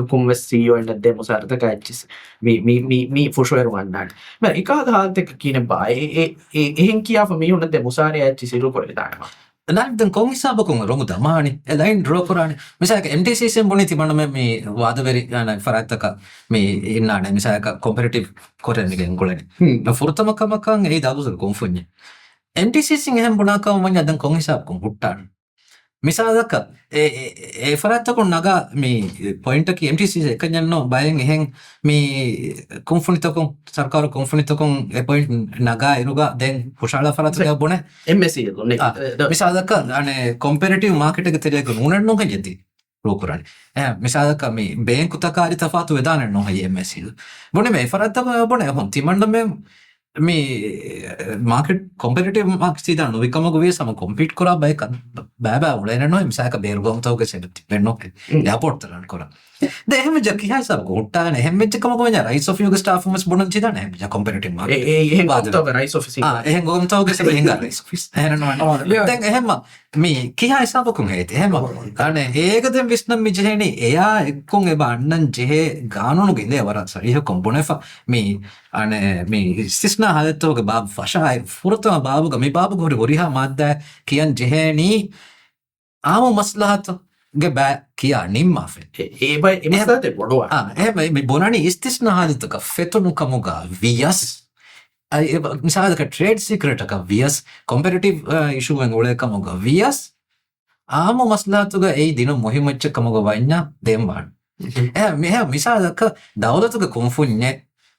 කුම්වස් CEO එන්නත්තේ මුසාර තක ඇච්චිස් මේ ෆොෂෝයර් වන්නාට මම එකද හාල්තක කියන බා එහෙන් කියා ෆ මේ උන්නත්තේ මුසාරය ඇච්චි සිරු කොරේ දානවා නැත්නම් කොංගිසාබකුන් රොඟු දමානි එලයින් ඩ්‍රෝ කරානි මිසක MTCC බුණි තිබන මේ වාදවේරි යන ෆරත්තක මේ ඉන්නානේ මිසක කොම්පිටිටිව් කොරෙන්ගෙන් ගොලනේ ෆොර්තමකමකන් ඒ දාදුසල් කොන්ෆොන්නේ MTCC එහෙම බුණාකම වань අදන් කොන් හිසාබකුන් හුට්ටාන මිසාදක ඒ ෆරත්තකුන් නගා මේ පොයින්ට් එක MTCC එක යන්නෝ බයෙන් එහෙන් මේ කොන්ෆොනිතකුන් සරකාර කොන්ෆොනිතකුන් ඒ පොයින්ට් නගා ඉරුගා දැන් පුෂාලා ෆරත්තක බොනේ MSC දුන්නේ මිසාදක අනේ කොම්පිටිටිව් මාකට් එක තේරෙක නුනන් නොක ජෙති රෝකරන්නේ මිසාදක මේ බැංකු තකාරි තෆාතු වෙදාන නොහයි MSC බොනේ මේ ෆරත්තක බොනේ හොන් තිමණ්ඩ මේ මේ මාකට් කොම්පිටිටිව් මාක්ස් ඉදා නොවිකමක වේ සම කොම්පීට් කරා බයි බෑ උලේනෝ මිසක බේරුගම්තවක සෙබති වෙන්නෝ එයාපෝට් තරන් කරා දෙහෙම ජකිහයි සබ ගොට්ටාන එහෙම වෙච්ච කමක වෙන රයිස් ඔෆ් යෝග ස්ටාෆ් මස් බොනන් චිදා නේ ජ කොම්පිටිටිව් මාකට් එහෙන් ගොතව රයිස් ඔෆිස් එහෙන් ගොම්තවක සෙබ එහෙන් රයිස් ඔෆිස් එහෙනනවා දැන් එහෙම මේ කිහයි සබකුන් හේත එහෙම අනේ ඒකදෙන් විස්නම් මිජහෙනි එයා එක්කුන් එබ අන්නන් ජෙහෙ ගානුණු ගෙන්දේ වරස ඉහ කොම්පොනෙෆා මේ අනේ මේ ඉස්තිස්නා හදතෝක බාබ් ෆෂායි ෆුරතම බාබුග මේ බාබුග හොරි හොරිහා මාද්දා කියන් ජෙහෙනි ආම මස්ලහත ගේ බෑ කියා නිම්මාෆෙන් ඒ බයි එමසදේ බොඩුවා එහෙම මේ බොනනි ඉස්තිස්නා හදතක ෆෙතුණු කමුගා වියස් මිසාලක ට්‍රේඩ් සීක්‍රට් එක වියස් කොම්පිටිටිව් ඉෂුව වෙන් ඔලේ කමුග වියස් ආම මස්ලහතුග ඒ දින මොහිමච්ච කමුග වඤ්ඤා දෙම්වාන් මෙහ මිසාලක දවලතුග කුම්ෆුන්නේ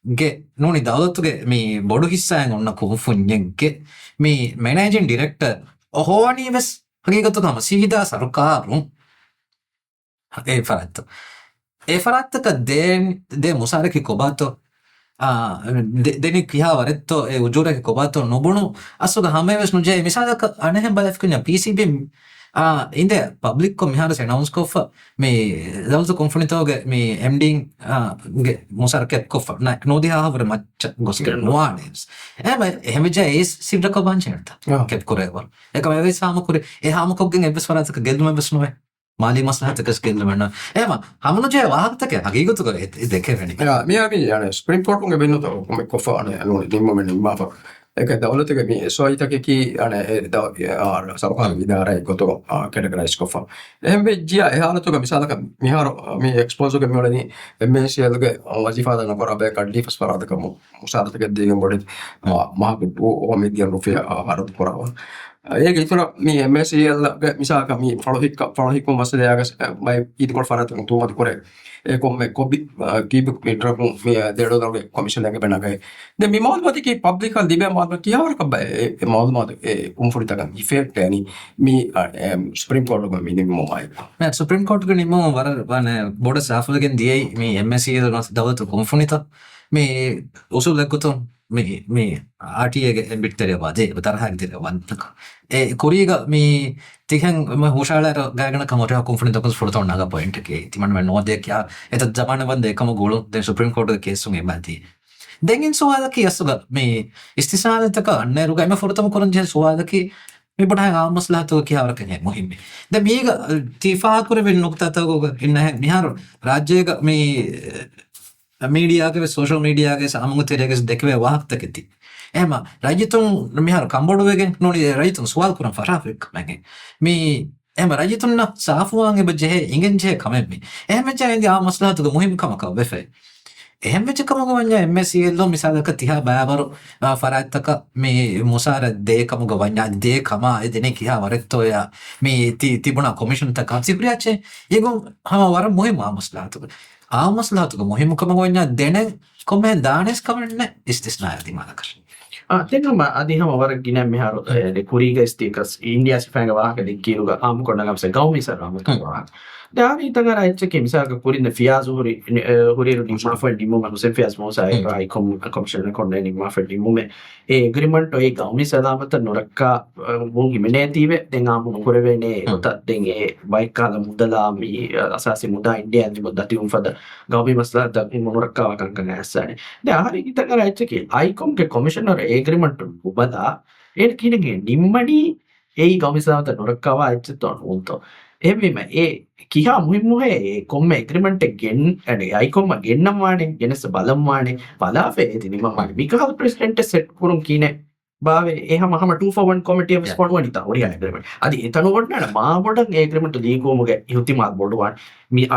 ගේ නෝනි දවලතුගේ මේ බොඩු හිස්සයන් ඔන්න කුම්ෆුන්නේගේ මේ මැනේජින් ඩිරෙක්ටර් ඔහොවනි වෙස් හගීගතුගම සීදා සරුකාරුන් ඒ ෆරත්තක දේ මුසාරකි කොබාතෝ දෙනි කියා වරෙත්තෝ ඒ උජුරකි කොබාතෝ නොබුණු අසුග හමේවෙස් නුජේ මිසාලක අනෙහෙම් බලෆ්කඥා PCB ඉන්ද පබ්ලික් කො මිහාරස් ඇනවුන්ස් කොෆ මේ දවස කොන්ෆනිතෝගේ මේ MDing ගේ මුසාරකෙත් කොෆ නෝදිහාවර මච්ච ගොස්කර නොවානේස් එහෙම ජේස් සිව්ඩක බංචෙන්ට කෙත් කොරේවල් එක මේ සාමකුරේ ඒ හාමකොක්ගෙන් එබ්බස්වරාතක ගෙල්දුම එබ්බස්නොවේ මාලි මස්ලහතකස් ගෙල්ලවන්න එහෙම හමුණු ජේ වාහකතක හගීගතුක දෙකේ වෙනි මියාමි යන ස්ප්‍රින් කොටුගේ බෙන්නතෝ කොම කොෆා අනේ අනෝනි දිම්මෙන් ඉම්මාෆා ඒක දවලතක මේ සොයිතකකි අනේ සරකාර විදාරයි ගොතෝ කැටගරයිස් කොෆා එහෙම වෙජ්ජියා එහාලතක මිසාලක මිහාර මේ එක්ස්පෝසර් ගේ මෙවලනි MSCL ගේ වජිෆා දන කරබේ කඩ්ඩිෆස් පරාදක මුසාරතක දෙගෙන් බොඩි මහකුත් ඕ මෙදියන් රුෆිය ආරත් කරවා ඒක ඉතන මේ MSCL ගේ මිසාලක මේ ෆලොහික් මසදයාගස් මයි ඊටකොට ෆරාතක තුමත් කරේ ඒ කොම්මේ කොබි කීබක් මීටර මේ දෙඩෝදරගේ කොමිෂන් එකේ බනගයි දැන් මේ මාල්මති කී පබ්ලික් අල් දිබේ මාල්ම කියාවරක බය ඒ මාල්මත ඒ කුම්ෆුරිතක ඉෆෙක්ට් ඇනි මේ සුප්‍රීම කෝර්ට් එක මිනිමම් මොයි මේ සුප්‍රීම කෝර්ට් එක නිමෝ වර වන බොඩ සාෆලගෙන් දියයි මේ MSCL නොස් දවත කොම්ෆුනිත මේ උසුල් ලකුතොන් මේ RTI ගේ බිට්ටරිය වාදේ තරහක් දිර වන්තක ඒ කොරියග මේ තිකන් හෝෂාලර ගාගන කමට කොන්ෆරන්ස් එකක් ෆොටෝ නගා පොයින්ට් එකේ තිමන් මම නෝදේ කියා එත ජමාන වන්ද එකම ගෝලු දැන් සුප්‍රීම කෝර්ට් එකේ කේස් උගේ බන්ති දැන් සෝවාදකි අසුග මේ ඉස්තිසාලතක අන්නේරුග එම ෆොටෝම කරන් සෝවාදකි මේ බඩ ආමස්ලාතෝ කියාවර කෙනෙක් මොහිම්මේ දැන් මේක තිෆා කර වෙන්න නොක්තතෝග ඉන්න මිහාර රාජ්‍යයක මේ මීඩියාගේ සෝෂල් මීඩියාගේ සාමුගතරයගේ දෙකවේ වාහක්තකෙති එහෙම රජතුන් මිහාර කම්බොඩුවගෙන් නොනි රජතුන් සුවල් කරන ෆරාෆෙක් මගේ මේ එහෙම රජතුන් සාෆුවාන්ගේ බජේ ඉංගෙන් ජේ කමෙමි එහෙම ජේගේ ආමස්ලාතෝග මොහිම්කමක වෙෆේ එහෙම වෙච්ච කමක වඤ්ඤා MSCL ලෝ මිසාලක තිහා බෑවරු ෆරාත්තක මේ මුසාර දේකමක වඤ්ඤා දේකම එදෙනේ කියා වරෙත්තෝය මේ තිබුණා කොමිෂන් තක සිප්‍රියාචේ ඒගොන් හම වර මොහිම ආමස්ලාතුක මොහිමකම වඤ්ඤා දෙන කොමෙ දානෙස් කමන්නේ ඉස්තිස්නාය දිමාලකර තෙන්නම අදිහම වර ගින මෙහාර කුරීග ස්ටිකර්ස් ඉන්දියා සිෆංග වාහක දෙකීරුග ආම් කොණගම්සේ ගෞමිසර ආමකවා දැන් ඉතන රාජ්‍යකේ මිසක කුරින්න ෆියාස් හොරිරු නිමාෆල් ඩිමෝ මනුසෙන් ෆියාස් මොසයි අයි කොමිෂනර් කොන්නේ නිමාෆල් ඩිමෝ මේ ඒ ඇග්‍රීමන්ට් ඔය ගෞමිසර දාමත නොරක්කා මුන් හිමනේ තීවේ දැන් ආම් නොකරවෙනේ උතත් දැන් ඒ බයික් කාල මුදලා මේ අසාසි මුදා ඉන්දියා නිමුදති උන්ෆද ගෞමි මස්ලා දකින් මොනරක්කා වකංකන ඇස්සනේ දැන් හරි ඉතන රාජ්‍යකේ අයිකොම් ගේ කොමිෂනර් ඇග්‍රීමන්ට් උබදා ඒ කිනගේ නිම්මඩි ඒ ගෞමිසරට නොරක්කාව ඇච්චතොන් උන්තෝ එමෙම ඒ කියා මුහිමුහේ කොම්ම ඇග්‍රීමන්ට් එක ගෙන් අනේ අයිකොම්ම ගෙන්නම් වානේ ගෙනස බලම් වානේ බලාෆේ ඉතින් මම මිකහල් ප්‍රෙසිඩන්ට් සෙට් කුරුම් කීනේ බාවේ එහෙම 2 for 1 committee of sport වනිතා ඔරිය agreement අදි එතන වඩන මා බොඩන් ඇග්‍රීමන්ට් ලීගෝමුගේ යුතිමාත් බොඩුවන් මේ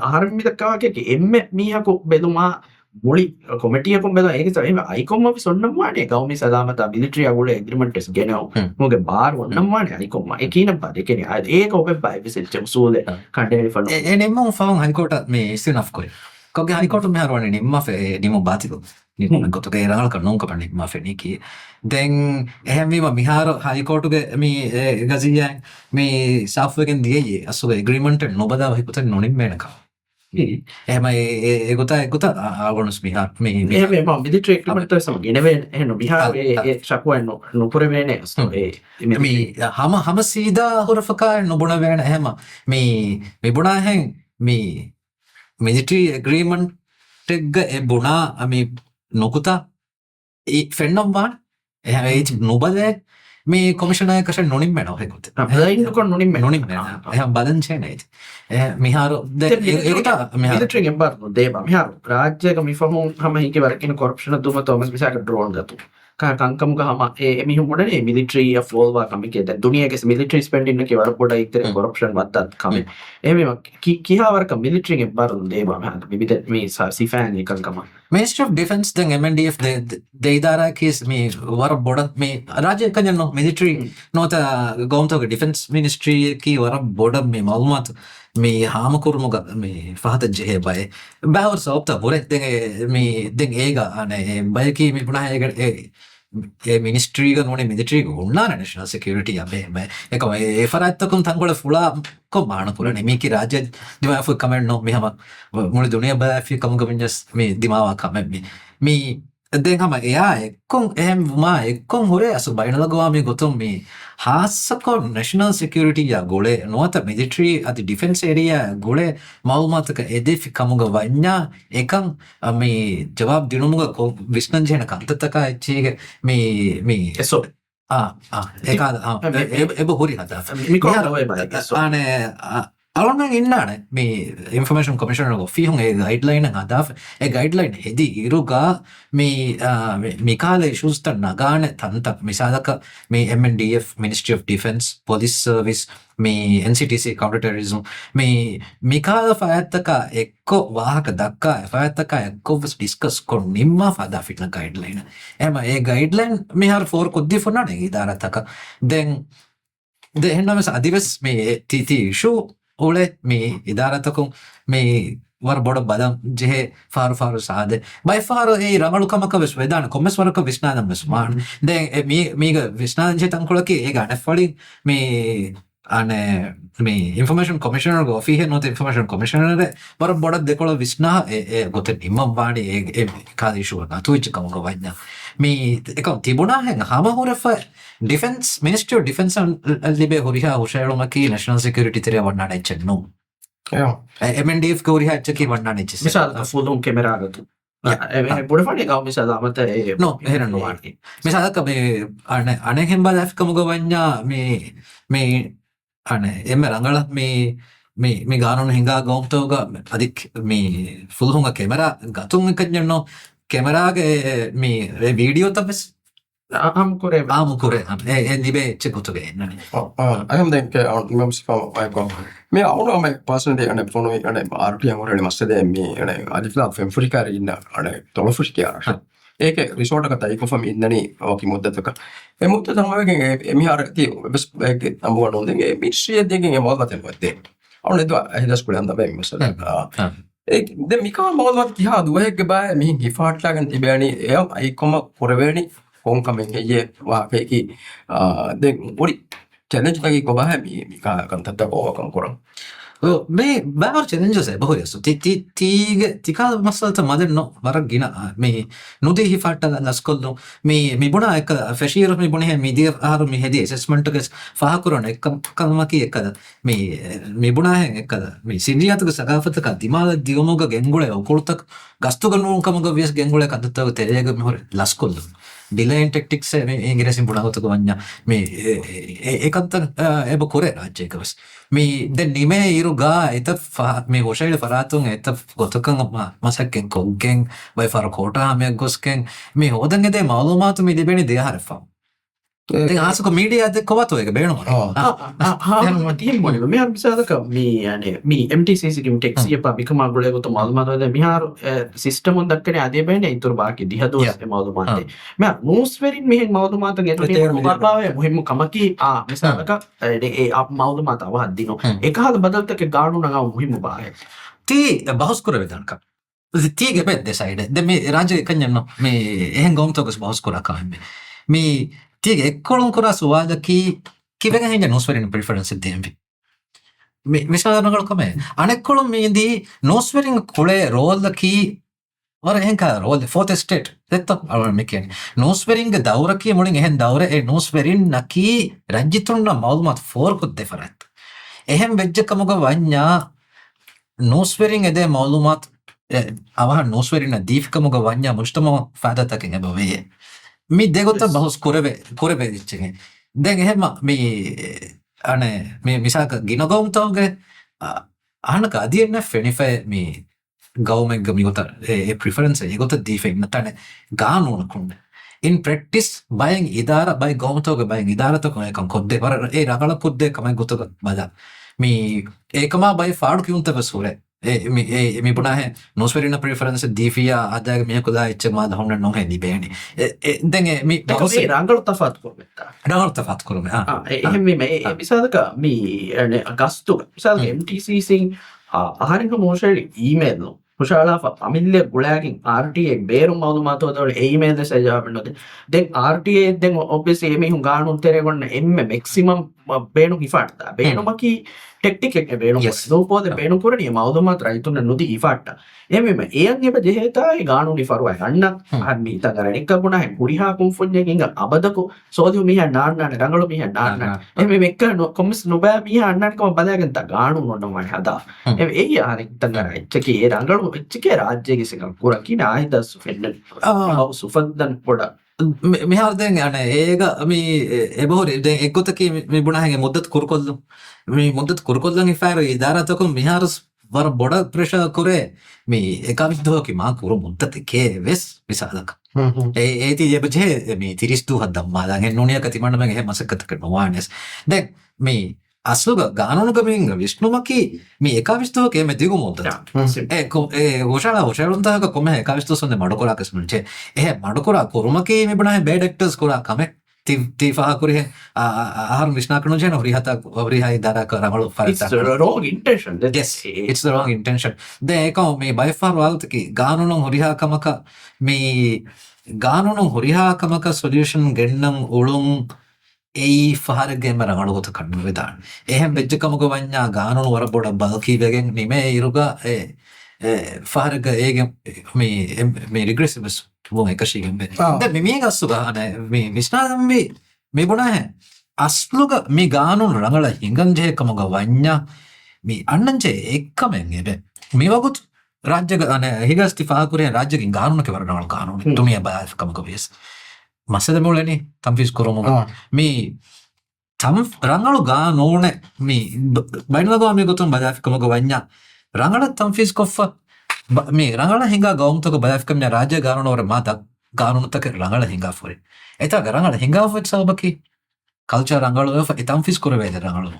ආරම්භිතකවාගේ එම්මෙ මීහකු බෙදුමා මුලි කොමිටියකම් බෙද ඒක තමයි අයිකොම් අපි සොන්නම් වානේ ගෞමි සලාමත මිලිටරි අගොල ඇග්‍රීමන්ට් එක ගෙනව මොගේ බාර් වන්නම් වානේ අයිකොම් ඒකිනම් පාදේ කෙනේ ඒක ඔබේ බයි විසිට සූලේ කණ්ඩේරි ෆන එනෙම ෆෝන් හයිකෝට මේ ඉස්තිනෆ් කොයි කොගේ හයිකෝට මෙහර වනේ නිම්ම ෆේ නිම බාතිකෝ නිම කොතගේ රාල් කරනොන් කපන්නේ නිම්ම ෆේ නිකි දැන් එහෙම වීම මිහාර හයිකෝටුගේ මේ ගසියන් මේ සාෆ්වෙගෙන් දියේ අසුගේ ඇග්‍රීමන්ට් නොබදා හිපතේ නොනිම් මේනක එහෙම ඒගොත ආගොනස් මිහාර මේ එහෙම මම මිලිටරි එක්විප්මන්ට් එක සමග ගෙනවෙන්නේ එහෙනම් මිහාර ඒ ශකුවෙන් නුපුරවෙන්නේ මේ හම සීදා හොරෆකා නොබුණ වෑන එහෙම මේ බුණා හැන් මේ මිලිටරි ඇග්‍රීමන්ට් එක්ග ඒ බුණා මේ නොකුතා ඒ ෆෙන්නම් වාන් එහෙම ඒ නොබදෑ මේ කොමිෂනායකෂ නොනින් මැනොහෙකුත් හදයින්නකොට නොනින් නොනින් එහෙම බලංචේනයිද මිහාර මිලිටරි එම්බාර් දේබ මිහාර රාජ්‍යක මිෆහුන් හම හික වරකින කොරප්ෂන දුම තොමස් මිසාක ඩ්‍රෝන් ගතු කංකමුක හම එමිහුමඩනේ මිලිටරී ෆෝල්වා කමිකේ දුනියගේ මිලිටරි ස්පෙන්ඩින්න කෙ වර පොඩ ඉතර කොරප්ෂන් වත්තත් කමෙන් එහෙම කියාවරක මිලිටරි එම්බාර් දේබ මහත් විවිධ මේ සිෆෑන් එකකම Ministry of Defense then MNDF the idara case me war border me raja kanyanno military not government of defense ministry ki war border me malumat me hamakurmuga me fahata jehe bay bawr sopta bore me den ega ane bayki me punah A ministry එක නොනේ military එක උන්නාන national security අබේ ඒක ඒ ෆරාත්තකුන් තංගොල ෆුලා කොමාන පුරනේ මේක රාජ්‍ය දිමාව comment නෝ මෙහම මොන දුනිය බාෆි කමුග මින්ජස් මේ දිමාව කමෙන් මේ දැන් හම එයා එක්කොන් එහෙම මා එක්කොන් හොරේ අසු බයිනලගවා මේ ගොතුම් මේ हासको नेशनल सिक्योरिटी या गोले नोत मिलिटरी अति डिफेंस एरिया गोले मालूमात का एदेफि कमुगा वन्या एकं मी जवाब दिनुमुगा को विष्णंजेन कंततका इच्छिगे मी eso एका एबो होरी हता आने අලුණන් ඉන්නානේ මේ ඉන්ෆර්මේෂන් කමිෂනර් එක ෆීහුන් ඒ ගයිඩ්ලයින් එක අදාෆ ඒ ගයිඩ්ලයින් හෙදි ඉරුගා මේ මිකාල ඉෂුස් ත නගාන තන්තක් මිසාලක මේ MNDF Ministry of Defense Police Service මේ NCTC counter terrorism මේ මිකාල ෆයත්තක එක්ක වාහක දක්කා ෆයත්තක එක්ක ඩිස්කස් කොන් නිම්මා ෆදා ෆිටන ගයිඩ්ලයින් එහම ඒ ගයිඩ්ලයින් මිහාර ෆෝර් කොද්දි ෆොනානේ ඉදාරතක දැන් දෙහෙන්නමස අදිවස් මේ TT issue ओले मी इदारतकुं मी वर बोड बदम जेहे फारू सादे बाय फारू ए रंगलुकमक विश्वदान कोमस वरक विश्नादम विस्मान दे मी विश्नादन जे तंकुलकी ए गाने फळी मी आने मी इन्फॉर्मेशन कमिशनर गो फी है नोट इन्फॉर्मेशन कमिशनर रे वर बोड देकोळ विश्ना ए गोते निम्म वाडी ए का इशू ना तुइच कम गो वन्या मी एकम तिबुना है हाम होरफ डिफेंस मिनिस्ट्री ऑफ डिफेंस लिबे होरिहा होशेळोमकी नेशनल सिक्युरिटी तेरे वन्नाडे चन्नु MNDF को रिहा चकी वन्नाडे चस मिसाल फुलुं कैमरा गतु बुडे फणी गाव मिसाल अमत नो हेरन नो वार्की मिसाल कबे अने हेंबा लाइफ कमुगो वन्या मी अने एम रंगळ मी गानोन हिंगा गोमतोगा अधिक मी फुलुंगा कैमरा गतुं कन्यनो कैमरा के मी वीडियो तबस हम करे ए निबे चेकोतोगे नने I am think mem sifa I go me auno me personally ane fono ane RTI ngorene masde me ane adifla femfurika inna ane tolofurika ඒක රිසෝට් එක තයි කොෆම ඉන්නනේ ඕකි මුද්දතක ඒ මුද්දත තමයි එමි හර තිය බස් බෑග් අඹුවන හොඳේ මිනිස්ට්‍රිය දෙකෙන් ඒ මොකද තෙල්වත්තේ අවුනේ දුව හිදස් කුලෙන් දබේ මසල ඒ දැන් මිකා මොකද තියා දුවේක බෑ මිහින් හිෆාට්ලාගෙන් තිබෑනි එම් අයිකොම පොරවේනි කොන් කමෙන් යේ වාකේකි දැන් පොඩි චැලෙන්ජ් එකක් කොබහ මිකා කන්තත්ත කොහොකම් කරන් මේ බාර චැලෙන්ජස් ඒ බහොයස තිකා මසලත මදෙන් නෝ වරක් ගින මේ නුදී හිෆාට ලස්කොල්නෝ මේ බුණ එක ෆැෂියර් මේ බුණ මේ දී ආර මේ හෙදී ඇසෙස්මන්ට් එක ෆහ කරන එක කමකි එකද මේ බුණ එකද මේ සින්දියාතක සගාෆතක දිමාල දියොමෝග ගෙන්ගුලේ ඔකොල්තක් ගස්තු ගන්නෝ කමග වියස් ගෙන්ගුලේ කදතව තෙරේග මෙහොර ලස්කොල්නෝ डिलेन टेक्टिक्स में इंग्रेसी बुढ़ाओ तो वन्या में एकंत एब कोरे राज्य कवस में द निमे इरुगा इतफ में होशैल फरातुंग इतफ गोतकंग मसकें कोंकें बाय फरकोटा में गोस्कें में होदंगे दे मालूमात में दिबेनी दे हरफा ते आसको मीडिया दे कोवातो एक बेणो हाँ मतीम बोले मैं आप बिचारा का मी यानी मी MTCC की टैक्सी पर बिकमा गुले को तो मालूमात होते हैं मिहार सिस्टम उन दक्कने आधे बहने इतुर बाकी दिहा दो से मालूमात है मैं न्यूज़ वेरिन में मालूमात के तो नहीं मालूमात है मुहिम कमकी मिसाल का आप मालूमात आवा दिनो एक हाथ बदलते के गाड़ू नगा मुहिम बाहे ती बहुत कुरे विधान का ती के पे डिसाइड दे मैं राज्य कन्यनो मैं एहन गोम तो कुछ बहुत कुरा का मैं ठीक है कोलों को रासुआ कि वेगा है न्यूज़ वेरिन प्रेफरेंस देंगे මිසාරනගල කම අනෙක්කොළොම් මේදී නෝස්වරින් කොලේ රෝල්ලකී වර එහෙක රෝල් ෆෝර්ත් ස්ටේට් දෙත්ත අවර මේකෙන් නෝස්වරින්ග දවරකී මුලින් එහෙන් දවර ඒ නෝස්වරින් නකී රජ්ජිතුන්න මවුල්මත් ෆෝර්කුත් දෙෆරත් එහෙන් වෙජ්ජකමග වඤ්ඤා නෝස්වරින් එදේ මවුලුමත් අවහ නෝස්වරින දීෆකමග වඤ්ඤා මුෂ්තම ෆාදතකින් එබවේ මේ දෙගොත බහුස් කොරබේ දිච්චෙන් දැන් එහෙම මේ අනේ මේ මිසක ගිනගොම්තෝගේ අහනක අදියන්න ෆෙනිෆයි මේ ගවමෙන්ග මිගොත ඒ ප්‍රිෆරන්ස් ඒගොත දීෆෙන් නතන ගානෝනකුන්න in practice බයෙන් ඉදාර බයි ගොම්තෝගේ බයෙන් ඉදාරතක එකම් කොද්දේ වර ඒ රගල කොද්දේ කමයි ගොතක බදා මේ ඒකමා බයි ෆාඩු කියුන්තව සූරේ මේ පුනාහ නොස්වරින ප්‍රිෆරන්ස් දීෆියා අදාග මේකුදා එච්චමා දහොන්න නොහේ දිබේනි දැන් මේ මේ රංගල තෆාත් කොමෙත්තා රගල තෆාත් කරම එහෙම මේ මිසාදක මේ අගස්තු මිසාදක MTCසින් ආහාරික මෝෂලි ඊමේල් නෝ කුශාලා ෆමිල්ලිය ගුලෑකින් RTA බේරුම් මවුමාතෝදවල ඊමේල් දෙස ජවාබනොද දැන් RTA දැන් ඔබ්වියස්ලි මේ හුඟ ගානුන් තෙරේ ගොන්න එම්මෙ මැක්සිමම් බේනු ඉෆාට්තා බේනුමකි ටෙක්ටික් එක බේනු නෝපෝද බේනු කරණිය මවුමාත රයිතුන්න නුදි ඉෆාට්තා එමෙම ඒන් එබ ජෙහෙතායි ගානුන් ඉෆරුවයි අන්න හම්මි තගරණික පුණා පුරිහා කුම්ෆුන්යකින් අබදකෝ සෝදියු මිහ නාන්නාන රංගලු මිහ නාන්නාන එමෙ මෙක්ක කොම්ස් නොබෑ මිහ අන්නන්කම බදාගෙන තා ගානුන් නොනමයි හදා එමෙ ඒ ආරින් තගරයි එච්චකේ ඒ රංගලු එච්චකේ රාජ්‍යයේ සිකම් කුරකින ආයිදස් ෆෙන්නන් සුෆන්දන් පොඩ මෙහා දැන් අනේ ඒක මේ එබෝරි දැන් එක්ගොතකී මේ බුණාගේ මුද්දත් කුරුකොල්ලු මේ මුද්දත් කුරුකොල්ලන් ඉෆාර ඉදාරතක මිහාරස් වර බොඩ ප්‍රෙෂර් කරේ මේ එකවිදෝකි මා කුරු මුද්දත් කේ වෙස් විසාලක ඒති ජෙබජේ මේ 32 හදම්මා දැන් නුනියක තිමන්න මගේ එහෙම මසකත කරනවා වානස් දැන් මේ අසුග ගානනුගමින් විෂ්ණුමකි මේ එකවිස්තෝකේ මේ දිගු මුද්දත් ඒ ඔෂාලුන්තක කොම එකවිස්තෝසොන්ද මඩකොරාකස් මුල්චේ එහ මඩකොරා කුරුමකි මේ බණා බෑඩ් ඇක්ටර්ස් කොරා කමෙක් තිෆා කුරේ ආහාර විශ්නා කරන ජන හරිහත හරිහයි දාරා කරමල it's the wrong intention yes it's the wrong intention දෙකෝ මේ by far වල්තකි ගානනුන් හරිහා කමක මේ ගානනුන් හරිහා කමක සොලියුෂන් ගෙන්නම් උළුම් ඒ ෆහරගෙම රඟලුගත කන්න වෙදාන එහෙම වෙච්චකමක වඤ්ඤා ගානනුන් වර බොඩ බල්කී වෙගෙන් නිමේ ඉරුගා ෆහරග ඒගෙන් මේ රිග්‍රෙසිව්ස් वो एक शीगम में දැන් මේ ගස්සු ගහන මේ විශ්නාදම් මේ බොනා හැ අස්ලුග මේ ගානුන් රංගල හිඟන්ජේ කමග වඤ්ඤා මේ අන්නංජේ එක්කමෙන් එබ මේ වගුත් රාජ්‍ය අන හිගස්ති ෆාකුරේ රාජ්‍යකින් ගානුන කෙවර රංගල ගානුන තුමිය බාස් කමග වෙස් මසද මොලනේ තම්ෆිස් කරොම මේ තම් රංගල ගානෝන මේ බයිනලගෝ මේ ගොතුන් බදාස් කමග වඤ්ඤා රංගල තම්ෆිස් කොෆ මේ රංගල හිඟා ගෞම්තක බයෆ්කම්න රාජ්‍ය ගානනවර මාතක් ගානනතක රංගල හිඟා ෆොරේ එතක රංගල හිඟා ෆොත් සබකි කල්චර් රංගල ව තම්ෆිස් කරවේද රංගල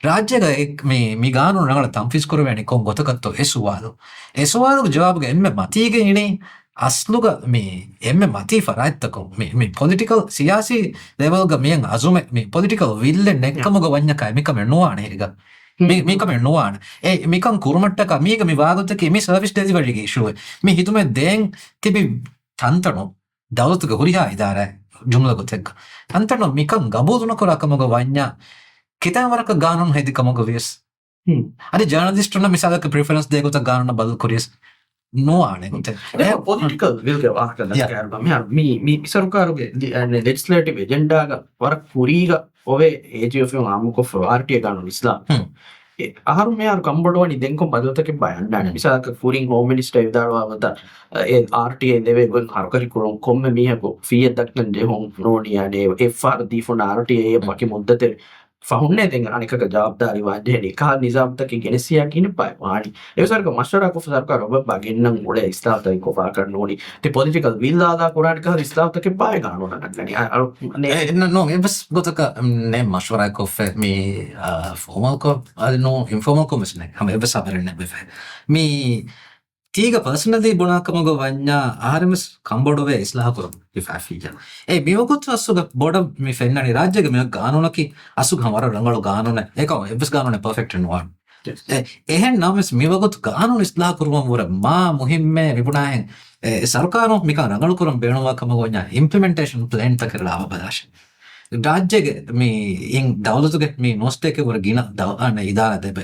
රාජ්‍යග මේ ගානන රංගල තම්ෆිස් කරවේනි කොන් ගොතකත්තෝ එසුවාදු ජවාබ්ග එම්මෙ මතීගෙ ඉනේ අස්ලුග මේ එම්මෙ මතී ෆරාත්තකෝ මේ පොලිටිකල් සියාසි ලෙවල්ග මෙන් අසුමෙ මේ පොලිටිකල් විල්ල නෙක්කමග වඤ්ඤකයි මේකම නොවානේ එක මේකම නොවාන ඒ මේකන් කුරුමට්ටක මේක මේ වාගොතක මේ සර්විස් ඩෙලිවරි ගේ ඉෂුව මේ හිතුමේ දෙන් තිබි තන්තනෝ දවල්තක හොරිහා ඉදාර ජුම්ලගොතෙක් තන්තනෝ මේකන් ගබෝදුන කරකමග වඤ්ඤා කිතාවරක ගානන් හෙදිකමග වියස් අද ජර්නලිස්ට් උන මිසාලක ප්‍රෙෆරන්ස් දෙගොත ගානන බදල් කොරියස් නොවානේ ගොතේ පොලිටිකල් විල්ගේ වාහකන කරනවා මේ සරකාරගේ ලෙජිස්ලේටිව් එජෙන්ඩාග වර කුරීග ඔවේ ඒජියෝෆියන් ආමුකො RTA ගානු ඉස්ලාම් ආහාර මෙයාර කම්බඩවනි දෙන්කො බදලතක බයන්නාන මිසාලක ෆූරින් හෝම් මිනිස්ටර් විදාරවවත ඒ RTA දෙවේ ගොන් හරකරි කුරුම් කොම්ම මීහකෝ ෆී දක්නන් දෙහොම් නෝනියානේ FR දීෆොන RTA බකි මුද්දතේ ෆහුන්නේ දෙන් අනිකක ජවාබ්දාරි වාදේ කා නිසාම් තක ගෙනසියා කින පයි වාණි ඒ සරක මෂරා කො සරකාර ඔබ බගෙන්නම් උඩ ඉස්ලාම් තයි කොෆා කරන ඕනි තේ පොලිටිකල් විල් ආදා කුරාට කහ ඉස්ලාම් තක බය ගන්නව නන්නේ no එබස් ගොතක නේ මෂරා කො මේ ෆෝමල් කො අදනෝ ඉන්ෆෝමල් කොමිෂන් එක හැම එබස් අපරන්නේ බෙෆ මේ තීග පර්සනලි බොනාකමග වඤ්ඤා ආරමස් කම්බොඩවේ ඉස්ලාහ කරමු ඉෆාෆිජා ඒ මේවකුත් අසුග බොඩ මේ ෆෙන්නනි රාජ්‍යග මේ ගානොනකි අසුග හමර රංගල ගානොන ඒක එබස් ගානොන පර්ෆෙක්ට් නෝන් එහෙන් නමස් මේවකුත් ගානොන ඉස්ලාහ කරමු වර මා මුහිම්මේ විපුණාහෙන් සරකාරෝ මික රංගල කරම් බේනවා කම වඤ්ඤා ඉම්ප්ලිමෙන්ටේෂන් ප්ලෑන් තකරලා අවබදාශ රාජ්‍යගේ මේ ඉන් දවලතුගේ මේ නොස්ටේක වර ගින දවන්න ඉදාර දෙබ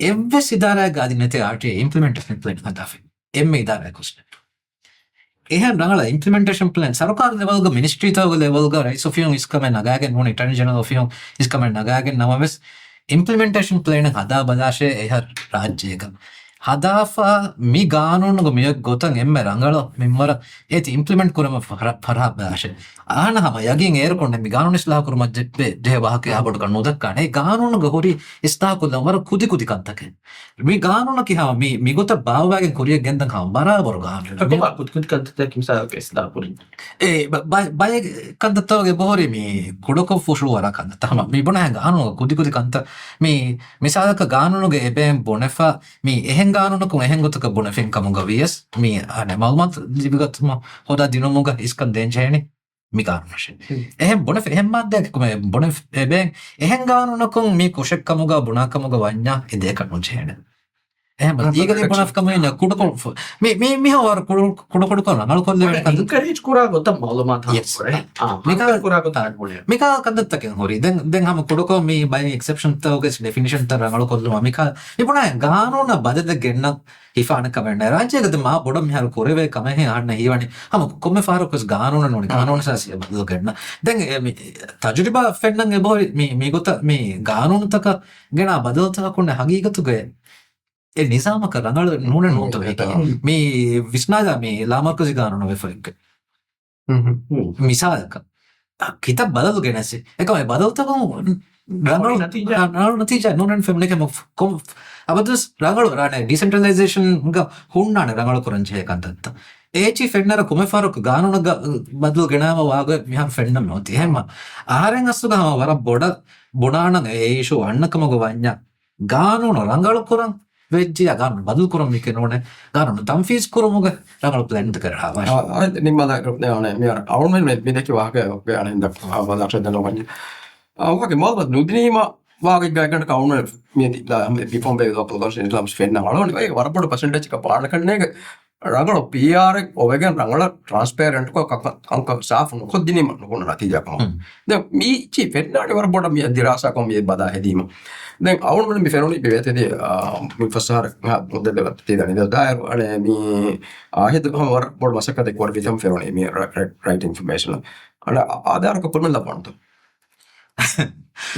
එව සිදාරය ගාදිනත RTA ඉම්පලිමෙන්ටේෂන් ප්ලෑන් හදාෆේ එම ඉදාරය කොස්ට එහෙන් රංගල ඉම්පලිමෙන්ටේෂන් ප්ලෑන් සරකාර ලෙවල්ග මිනිස්ට්‍රී තවග ලෙවල්ග රයිස් ඔෆියුම් ඉස්කමෙන් නගාගෙන මොන ඉටර්නි ජනරල් ඔෆියුම් ඉස්කමෙන් නගාගෙන නමවෙස් ඉම්පලිමෙන්ටේෂන් ප්ලෑන් හදා බදාශය එහ රාජ්‍යයක හදාෆා මි ගානුන්නග මිය ගොතන් එම්ම රංගල මෙම්මර ඒති ඉම්පලිමෙන්ට් කරම පරහා බදාශය ආන හම යගින් ඒරකොන්න මි ගානුන ඉස්ලාහ කරම ජෙප්පේ දෙහවාහක යාබොඩක නොදක්කානේ ගානුන්නග හොරි ඉස්ථා කොල්ලම් වර කුදි කුදි කන්තක මි ගානුන කිහා මි ගොත බාවවාගෙන් කොරිය ගෙන්දන් හම බරාබර ගානුන කුදි කුදි කන්තක කිමසාක ඉස්ලාහ පුරින් බය කන්තතවගේ බොහොරි මි කුඩක ෆුෂු වර කන්ත තම මි බොන ගානුන කුදි කුදි කන්ත මි මිසාලක ගානුනගේ එබෙන් බොනෙෆා මි එහෙන් ගානුනක එහෙන් ගොතක බොනෙෆින් කමුග වියස් මි අනේ මල්මත් ජීවිගත්ම හොදා දිනමුග ඉස්කන් දෙන්ජේනි මි ගානුනශේ එහෙන් බොනෙෆ එහෙන් මාද්දයක් කොම බොනෙෆ එබෙන් එහෙන් ගානුනකුන් මි කුෂෙක් කමුග බුනා කමුග වඤ්ඤා ඉදේක නොජේන එහෙම ඊගලේ බොනෆ කමෙන් කුඩකො මි හවර කුඩකොඩ කරන නල් කොල්ලේ කන්ද encourage කරා ගොත මාලුමාත් හම්බුනේ මේක කරා ගොත ආගොලේ මේක කන්දත්තකෙන් හොරි දැන් හැම කුඩකො මි බයි එක්සෙප්ෂන් තවගේ ඩෙෆිනිෂන් තර නල් කොල්ලම මේක ඉබුණා ගානුන බදද ගෙන්න හිෆාන කමෙන් රාජ්‍යගත මා බොඩ මිහල් කොරවේ කමෙන් ආන්න හීවනි හැම කොම්මේ ෆාරොකස් ගානුන නොනි ගානුන සාසිය බදල ගෙන්න දැන් මේ තජරිබා ෆෙන්නන් එබෝරි මේ ගොත මේ ගානුනතක ගෙනා බදලතක කොන්න හගීගතුගේ ඒ නිසාමක රංගල නූන නෝත මේ විස්නාදා මේ ලාමර්කසි ගානුන වෙෆරික මිසාලක කිත බදලු ගෙනැසි එකම බදල්තක රංගල නතිජා නූනන් ෆෙම්ලක කොම් අබදස් රංගල රානේ ඩිසෙන්ට්‍රලයිසේෂන් හුන්නාන රංගල කරංචය කන්තත්ත ඒචි ෆෙන්නර කොමෙෆාරක ගානුන බදලු ගෙනාව වාග මිහන් ෆෙන්නම් නොති එහෙම ආරෙන් අස්සුගම වර බොඩාන ඒෂු අන්නකමග වඤ්ඤා ගානුන රංගල කරන් වෙච්චි ගන්න බදල් කරම මික නෝනේ ගන්න තම් ෆීස් කරමුග රංගල ප්ලෑන් කරා නිම්මද නේ මිය අවුන් මෙ මිදකි වාක ඔකේ අනින්ද අවදාක්ෂ දනවන්නේ අවගේ මොකද නුදිනීම වාගේ ගයකට කවුන මිය බිෆෝම් බේ ඔපලොෂන් ඉස්ලාම්ස් ෆෙන්න වලෝනේ ඒක වරපොඩ පර්සන්ටේජ් එක පාඩ කරන එක රංගල PR ඔවගෙන් රංගල ට්‍රාන්ස්පරන්ට් को अंक साफ खुद दिनी मन को नतीजा को दे मी ची फेन्नाडे वर बोड मी दिरासा को मी बदा हेदीम दे आवुन मन मी फेनोनी बेवेते दे मी फसार मुद्दे दे ते दनी दायर अने मी आहिद वर बोड मसक दे कोर विजम फेनोनी मी राइट इन्फॉर्मेशन अने आधार को पुरमल लपणतो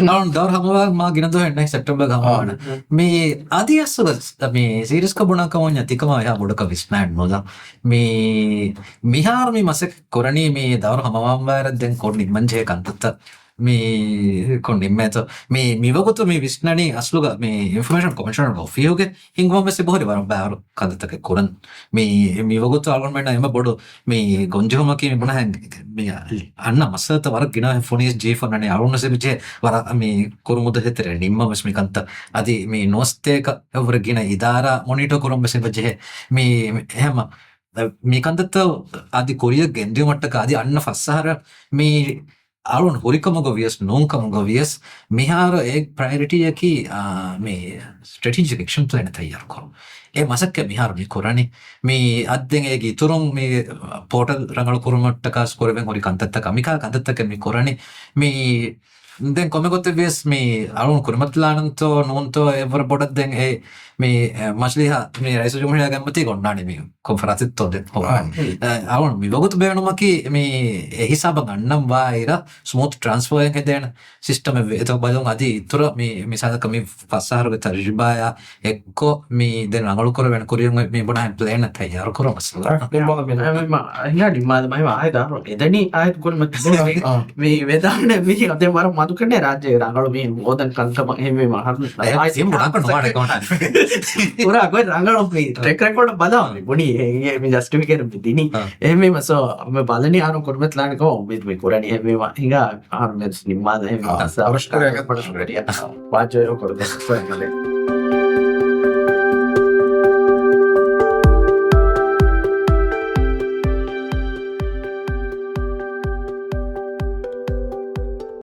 नाउन दौर हमारा माँ गिना तो है नहीं सेप्टेम्बर का हमारा मैं आदि असुर मैं सीरीज का बुना का वो न्याती का माया बुड़ा का विस्मरण मोजा मैं मिहार में मसे कोरनी में दौर हमारा वायर दें कोरनी मंजे कंतत्ता මේ කොන්නිම්මේත මේ මිවගොතු මේ විශ්නනී අස්ලුග මේ ඉන්ෆර්මේෂන් කමිෂනර් ඔෆියෝගේ හිංගොමෙසේ බොහරි වරම් බෑවරු කන්දතක කුරන් මේ මිවගොතු අල්ගොන්මෙන්ට එම බොඩු මේ ගොන්ජොමකී මේ බුණ මේ අන්න මස්සත වර ගින ෆොනිස් ජී ෆොනනේ අරුණසේ විචේ වර මේ කුරුමුද හෙතර නිම්ම මෙස්මි කන්ත අදි මේ නොස්තේක වර ගින ඉදාරා මොනිටර් කුරුම් මෙසේ වජේ මේ එහෙම මේ කන්දත අදි කොරිය ගෙන්දිය මට්ටක අදි අන්න ෆස්සහර මේ आरुण होरिकमगो वियस नोंकमगो वियस मिहार एक प्रायोरिटी है कि मैं स्ट्रेटेजिक एक्शन प्लान तैयार करो ए मसक के मिहार में कोरानी मैं अद्देंगे एक इतुरंग में पोर्टल रंगल कुरुमट्टका स्कोर बेंग होरी कंतत्तक अमिका कंतत्तक मैं कोरानी मैं दें कोमेगोते वियस मैं आरुण कुरुमट्लानंतो नोंतो एवर बोडत देंग ए मैं मछलिहा मैं राइस जुमहिया गमती गोन्नानी मैं कॉन्फरेंस तो दे आरुण मैं वगत बेणुमकी मैं हिसाब गन्नम वाइरा स्मूथ ट्रांसफर के देन सिस्टम में तो बालों आदि इतुर मैं मिसाल कमी फसार के तजुर्बाया एको मैं देन रंगल कोर बेन कोरियन मैं बना प्लान तैयार करो मसला मैं हिया डिमांड मैं आए दारो एदनी आए कोन मत मैं वेदाने मैं अते मार मादु करने राज्य रंगल मैं मोदन कंत मैं महार आए सिम बड़ा कर नोडे कोन पूरा कोई रंगल मैं ट्रैक रिकॉर्ड बदा बुनी ये मैं जस्टिफिकेट बिदिनी एमे मसो मैं बालनी आनो कोरमत लाने को मैं कोरानी एमे हिंगा आर मैं निम्मा है आवश्यक है बड़ा शुक्रिया 5 euro कर दो